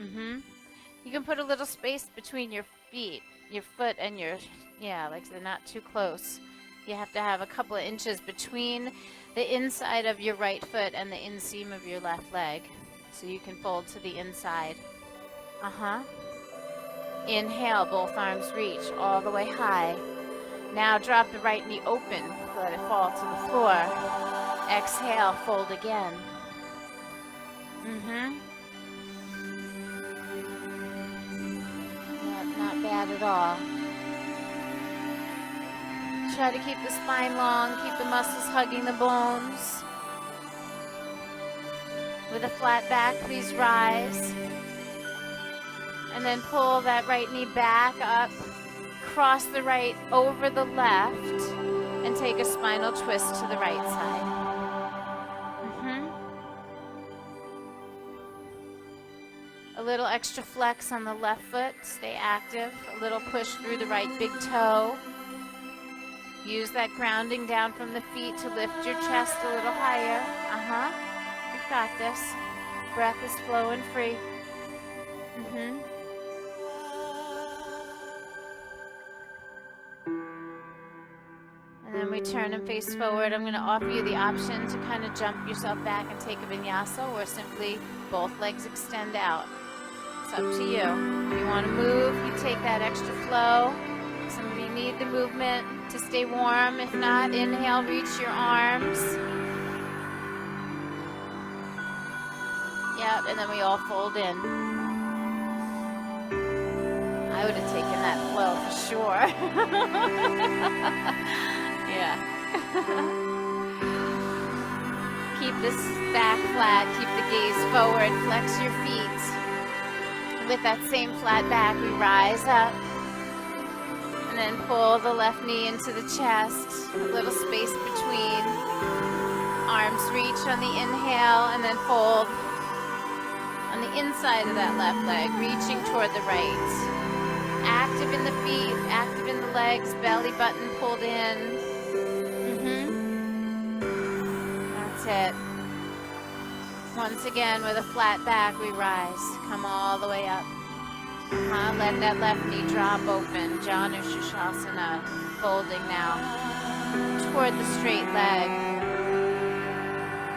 You can put a little space between your feet, your foot and your, like they're not too close. You have to have a couple of inches between the inside of your right foot and the inseam of your left leg. So you can fold to the inside. Inhale, both arms reach all the way high. Now drop the right knee open. Let it fall to the floor. Exhale, fold again. Not bad at all. Try to keep the spine long, keep the muscles hugging the bones. With a flat back, please rise. And then pull that right knee back up, cross the right over the left, and take a spinal twist to the right side. A little extra flex on the left foot, stay active. A little push through the right big toe. Use that grounding down from the feet to lift your chest a little higher. You've got this. Breath is flowing free. And then we turn and face forward. I'm going to offer you the option to kind of jump yourself back and take a vinyasa, or simply both legs extend out. It's up to you. If you want to move, you take that extra flow. Some of you need the movement to stay warm. If not, inhale, reach your arms. Yep, and then we all fold in. I would have taken that flow for sure. Yeah. Keep this back flat, keep the gaze forward, flex your feet. With that same flat back, we rise up. And then pull the left knee into the chest, a little space between. Arms reach on the inhale, and then fold on the inside of that left leg, reaching toward the right. Active in the feet, active in the legs, belly button pulled in. That's it. Once again, with a flat back, we rise. Come all the way up. Let that left knee drop open. Janu Shasana, folding now toward the straight leg.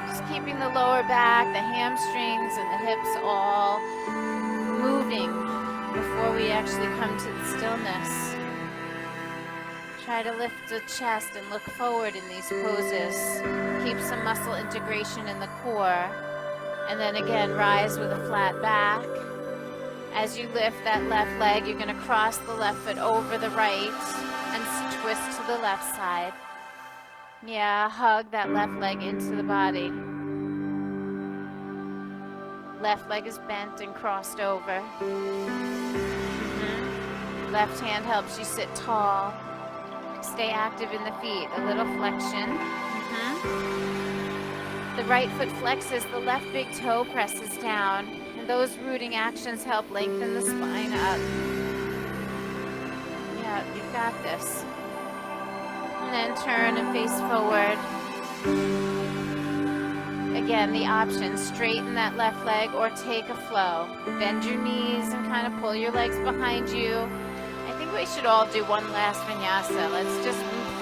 Just keeping the lower back, the hamstrings, and the hips all moving before we actually come to the stillness. Try to lift the chest and look forward in these poses. Keep some muscle integration in the core. And then again, rise with a flat back. As you lift that left leg, you're going to cross the left foot over the right and twist to the left side. Yeah, hug that left leg into the body. Left leg is bent and crossed over. Left hand helps you sit tall. Stay active in the feet, a little flexion. The right foot flexes, the left big toe presses down. And those rooting actions help lengthen the spine up. Yeah, you've got this. And then turn and face forward. Again, the option, straighten that left leg or take a flow. Bend your knees and kind of pull your legs behind you. I think we should all do one last vinyasa. Let's just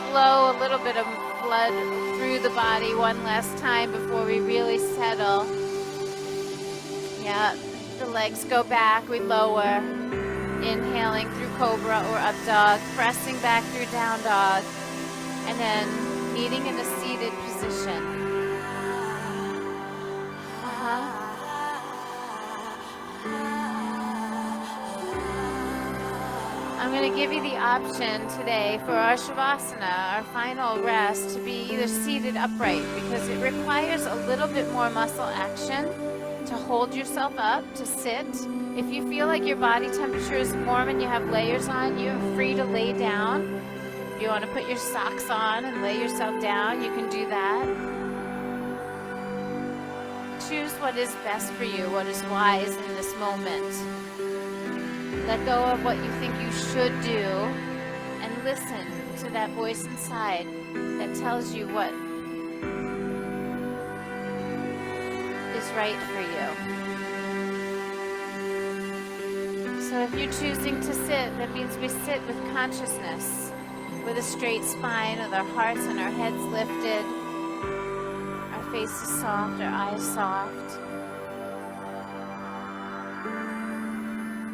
flow a little bit of blood through the body one last time before we really settle. Yeah, the legs go back, we lower. Inhaling through cobra or up dog, pressing back through down dog, and then meeting in a seated position. I'm going to give you the option today for our Shavasana, our final rest, to be either seated upright because it requires a little bit more muscle action to hold yourself up, to sit. If you feel like your body temperature is warm and you have layers on, you're free to lay down. If you want to put your socks on and lay yourself down, you can do that. Choose what is best for you, what is wise in this moment. Let go of what you think you should do and listen to that voice inside that tells you what is right for you. So if you're choosing to sit, that means we sit with consciousness, with a straight spine, with our hearts and our heads lifted, our faces soft, our eyes soft.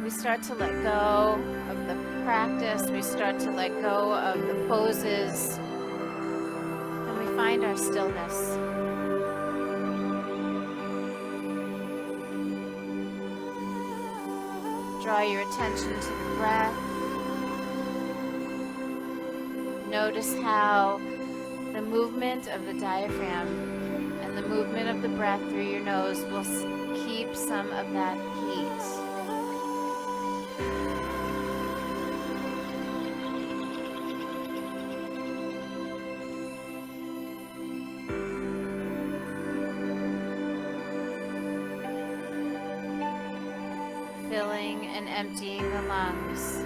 We start to let go of the practice, we start to let go of the poses, and we find our stillness. Draw your attention to the breath. Notice how the movement of the diaphragm and the movement of the breath through your nose will keep some of that heat. Filling and emptying the lungs.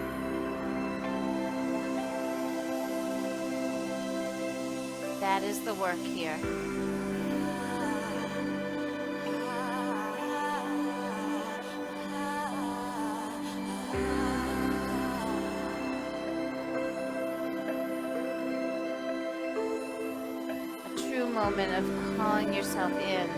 That is the work here. A true moment of calling yourself in.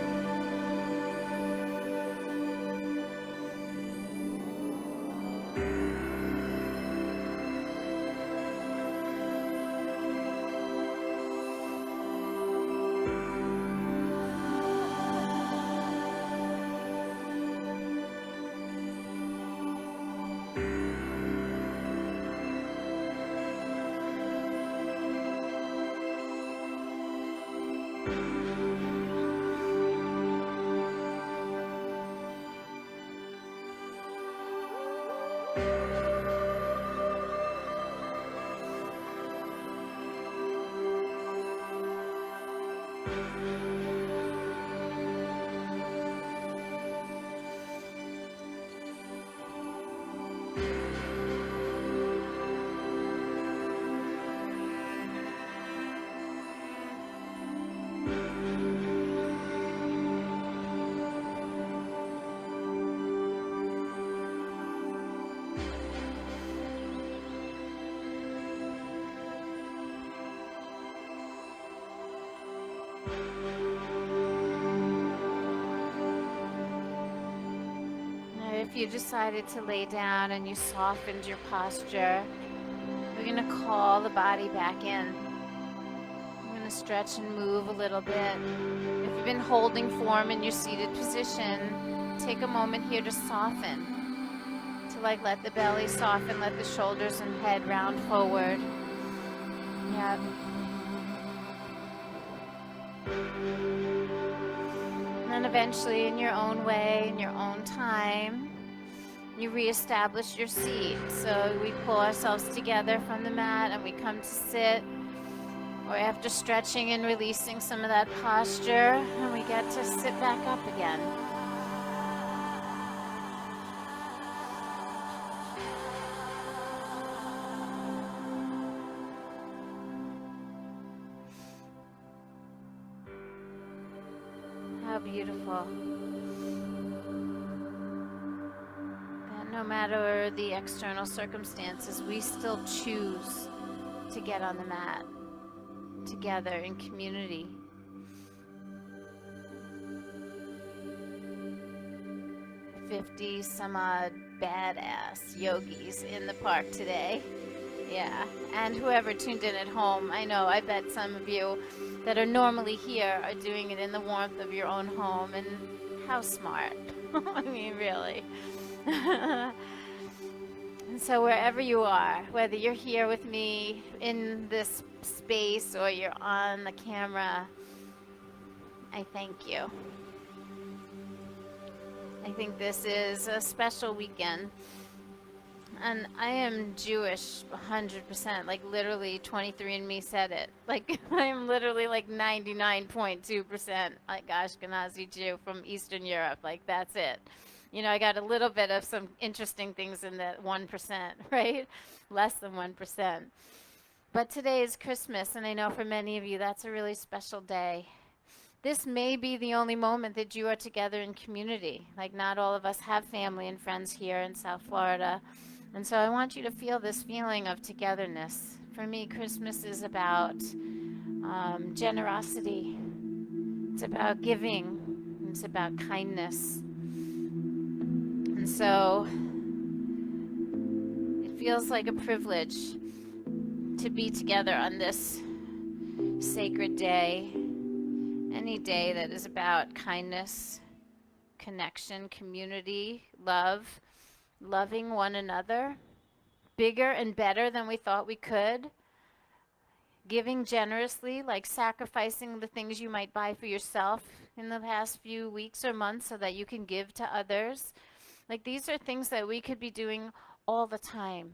If you decided to lay down and you softened your posture, we're going to call the body back in. I'm going to stretch and move a little bit. If you've been holding form in your seated position, take a moment here to soften. To let the belly soften, let the shoulders and head round forward. Yeah. And then eventually, in your own way, in your own time, you reestablish your seat. So we pull ourselves together from the mat and we come to sit. Or after stretching and releasing some of that posture, and we get to sit back up again. How beautiful. That no matter the external circumstances, we still choose to get on the mat together in community. Some odd badass yogis in the park today. Yeah, and whoever tuned in at home, I bet some of you that are normally here are doing it in the warmth of your own home, and how smart. I mean, really. And so wherever you are, whether you're here with me in this space or you're on the camera, I thank you. I think this is a special weekend. And I am Jewish 100%, literally 23andMe said it. I am literally 99.2% Ashkenazi Jew from Eastern Europe. That's it. I got a little bit of some interesting things in the 1%, right? Less than 1%. But today is Christmas, and I know for many of you that's a really special day. This may be the only moment that you are together in community. Not all of us have family and friends here in South Florida. And so I want you to feel this feeling of togetherness. For me, Christmas is about generosity. It's about giving. It's about kindness. And so it feels like a privilege to be together on this sacred day. Any day that is about kindness, connection, community, love, loving one another, bigger and better than we thought we could. giving generously, like sacrificing the things you might buy for yourself in the past few weeks or months so that you can give to others. Like these are things that we could be doing all the time.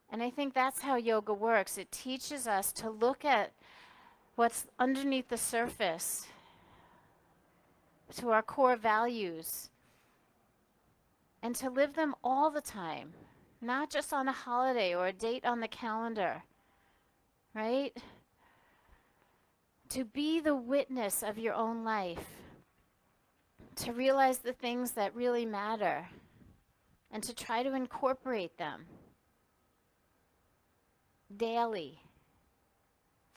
And I think that's how yoga works. It teaches us to look at what's underneath the surface, to our core values, and to live them all the time, not just on a holiday or a date on the calendar, right? To be the witness of your own life, to realize the things that really matter, and to try to incorporate them daily,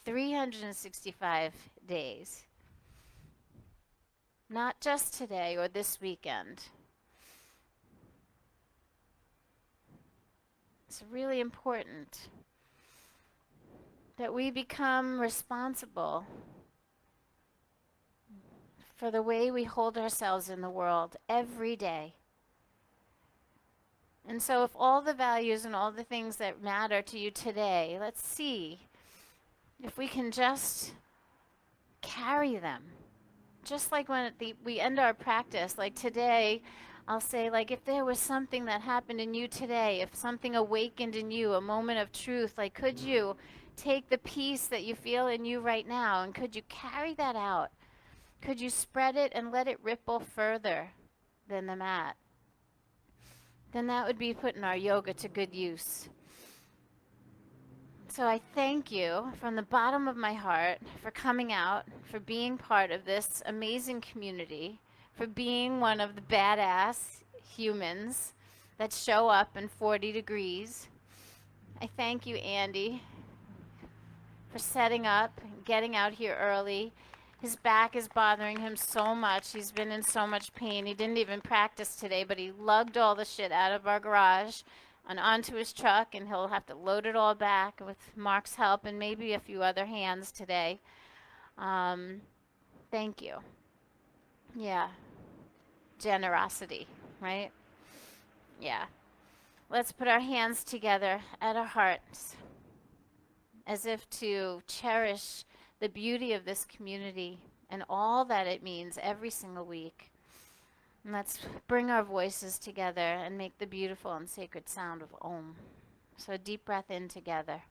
365 days, not just today or this weekend. It's really important that we become responsible for the way we hold ourselves in the world every day. And so if all the values and all the things that matter to you today, let's see if we can just carry them. Just like when we end our practice, like today, I'll say, like, if there was something that happened in you today, if something awakened in you, a moment of truth, like, could you take the peace that you feel in you right now and could you carry that out? Could you spread it and let it ripple further than the mat? Then that would be putting our yoga to good use. So I thank you from the bottom of my heart for coming out, for being part of this amazing community, for being one of the badass humans that show up in 40 degrees. I thank you, Andy, for setting up and getting out here early. His back is bothering him so much. He's been in so much pain. He didn't even practice today, but he lugged all the shit out of our garage and onto his truck, and he'll have to load it all back with Mark's help and maybe a few other hands today. Thank you. Yeah. Generosity, right? Yeah. Let's put our hands together at our hearts as if to cherish the beauty of this community and all that it means every single week. And let's bring our voices together and make the beautiful and sacred sound of Om. So a deep breath in together.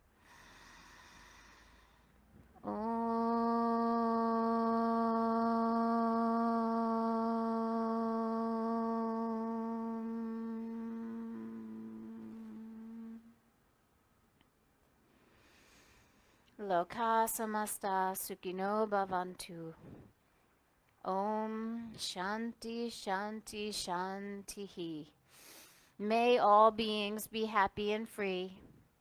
Loka samasta sukino bhavantu. Om Shanti Shanti Shantihi. May all beings be happy and free.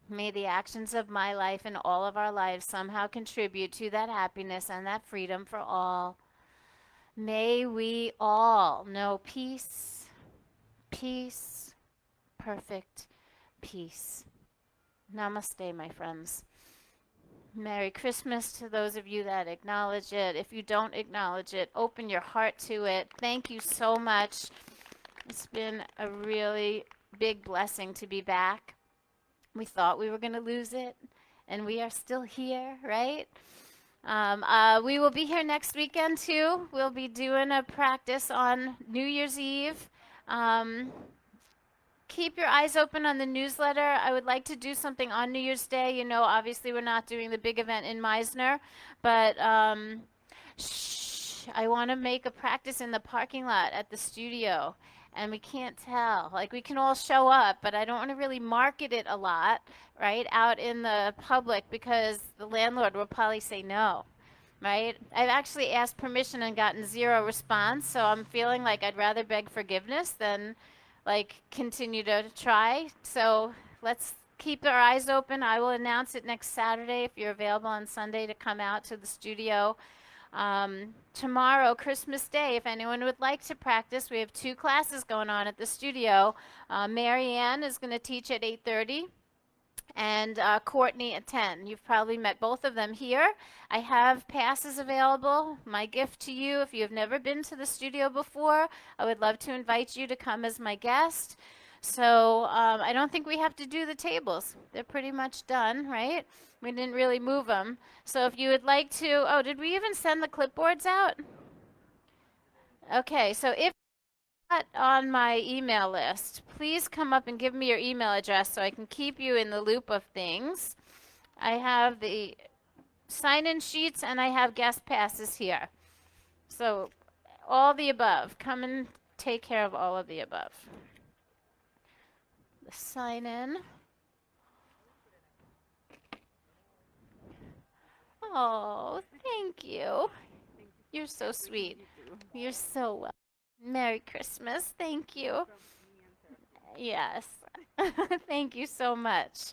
May the actions of my life and all of our lives somehow contribute to that happiness and that freedom for all. May we all know peace, peace, perfect peace. Namaste, my friends. Merry Christmas to those of you that acknowledge it. If you don't acknowledge it, open your heart to it. Thank you so much. It's been a really big blessing to be back. We thought we were going to lose it, and we are still here, right? We will be here next weekend, too. We'll be doing a practice on New Year's Eve. Keep your eyes open on the newsletter. I would like to do something on New Year's Day. You know, obviously we're not doing the big event in Meisner, but I want to make a practice in the parking lot at the studio. And we can't tell. Like, we can all show up, but I don't want to really market it a lot, right, out in the public because the landlord will probably say no, right? I've actually asked permission and gotten zero response, so I'm feeling like I'd rather beg forgiveness than like continue to try. So let's keep our eyes open. I will announce it next Saturday if you're available on Sunday to come out to the studio. Tomorrow, Christmas Day, if anyone would like to practice, we have 2 classes going on at the studio. Mary Ann is going to teach at 8:30 and Courtney at 10. You've probably met both of them here. I have passes available. My gift to you, if you have never been to the studio before, I would love to invite you to come as my guest. So I don't think we have to do the tables. They're pretty much done, right? We didn't really move them. So if you would like to, oh, did we even send the clipboards out? Okay, so if not on my email list, please come up and give me your email address so I can keep you in the loop of things. I have the sign-in sheets and I have guest passes here. So all the above. Come and take care of all of the above. The sign-in. Oh, thank you. You're so sweet. You're so welcome. Merry Christmas. Thank you. Yes. Thank you so much.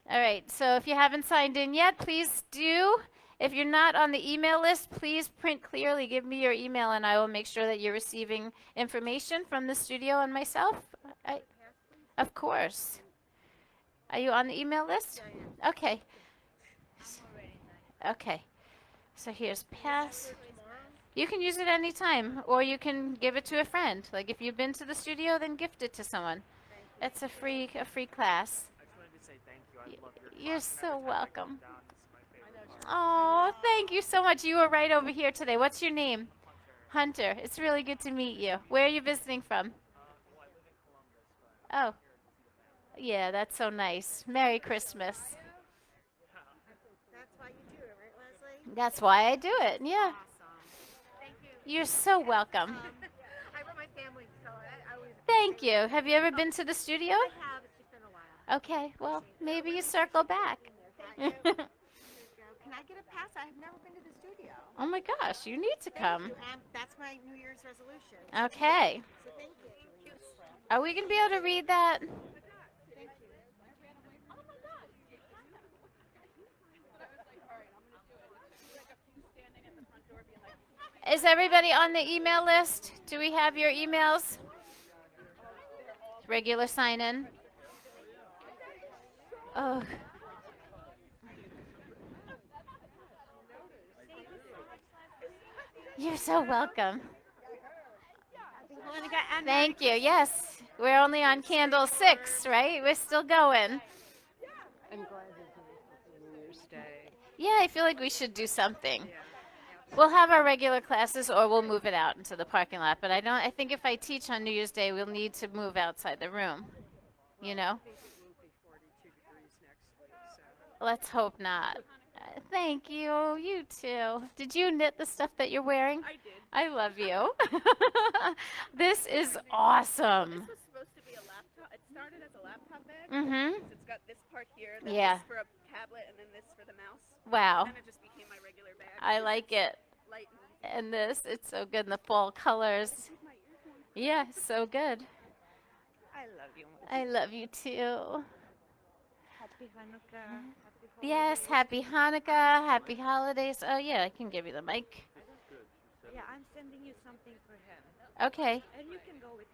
All right, so if you haven't signed in yet, please do. If you're not on the email list, please print clearly. Give me your email, and I will make sure that you're receiving information from the studio and myself. Of course. Are you on the email list? Okay. Okay. So here's pass. You can use it anytime, or you can give it to a friend. Like if you've been to the studio, then gift it to someone. It's a free class. I just wanted to say thank you. I love your You're class. so welcome. Down. This is my favorite. Oh, thank you so much. You were right over here today. What's your name? Hunter. It's really good to meet you. Where are you visiting from? Well, I live in Columbus, but Oh, yeah, that's so nice. Merry Christmas. That's why you do it, right, Leslie? That's why I do it. Yeah. Awesome. Thank you. You're so welcome. I brought my family, so I always. Thank you. Have you ever been to the studio? I have. It's just been a while. Okay, well, maybe you circle back. Thank you. There you go. Can I get a pass? I've never been to the studio. Oh my gosh, you need to Thank come. you. That's my New Year's resolution. Okay. So thank you. Are we going to be able to read that? Thank you. Is everybody on the email list? Do we have your emails? Regular sign in. Oh. You're so welcome. Thank you. Yes, we're only on candle 6, right? We're still going. I'm glad you're doing something New Year's Day. Yeah, I feel like we should do something. We'll have our regular classes or we'll move it out into the parking lot. But I think if I teach on New Year's Day, we'll need to move outside the room. You know? I think it will be 42 degrees next week, so. Let's hope not. Thank you. You too. Did you knit the stuff that you're wearing? I did. I love you. This is awesome. This was supposed to be a laptop. It started as a laptop bag. Mm-hmm. It's got this part here, then Yeah. this for a tablet, and then this for the mouse. Wow. And then it just became my regular bag. I like it. Light and And this, it's so good in the fall colors. did my earphone. Yeah, so good. I love you. I love you too. Happy Hanukkah. Yes, happy Hanukkah, happy holidays. Oh yeah, I can give you the mic. Yeah, I'm sending you something for him. Okay. And you can go with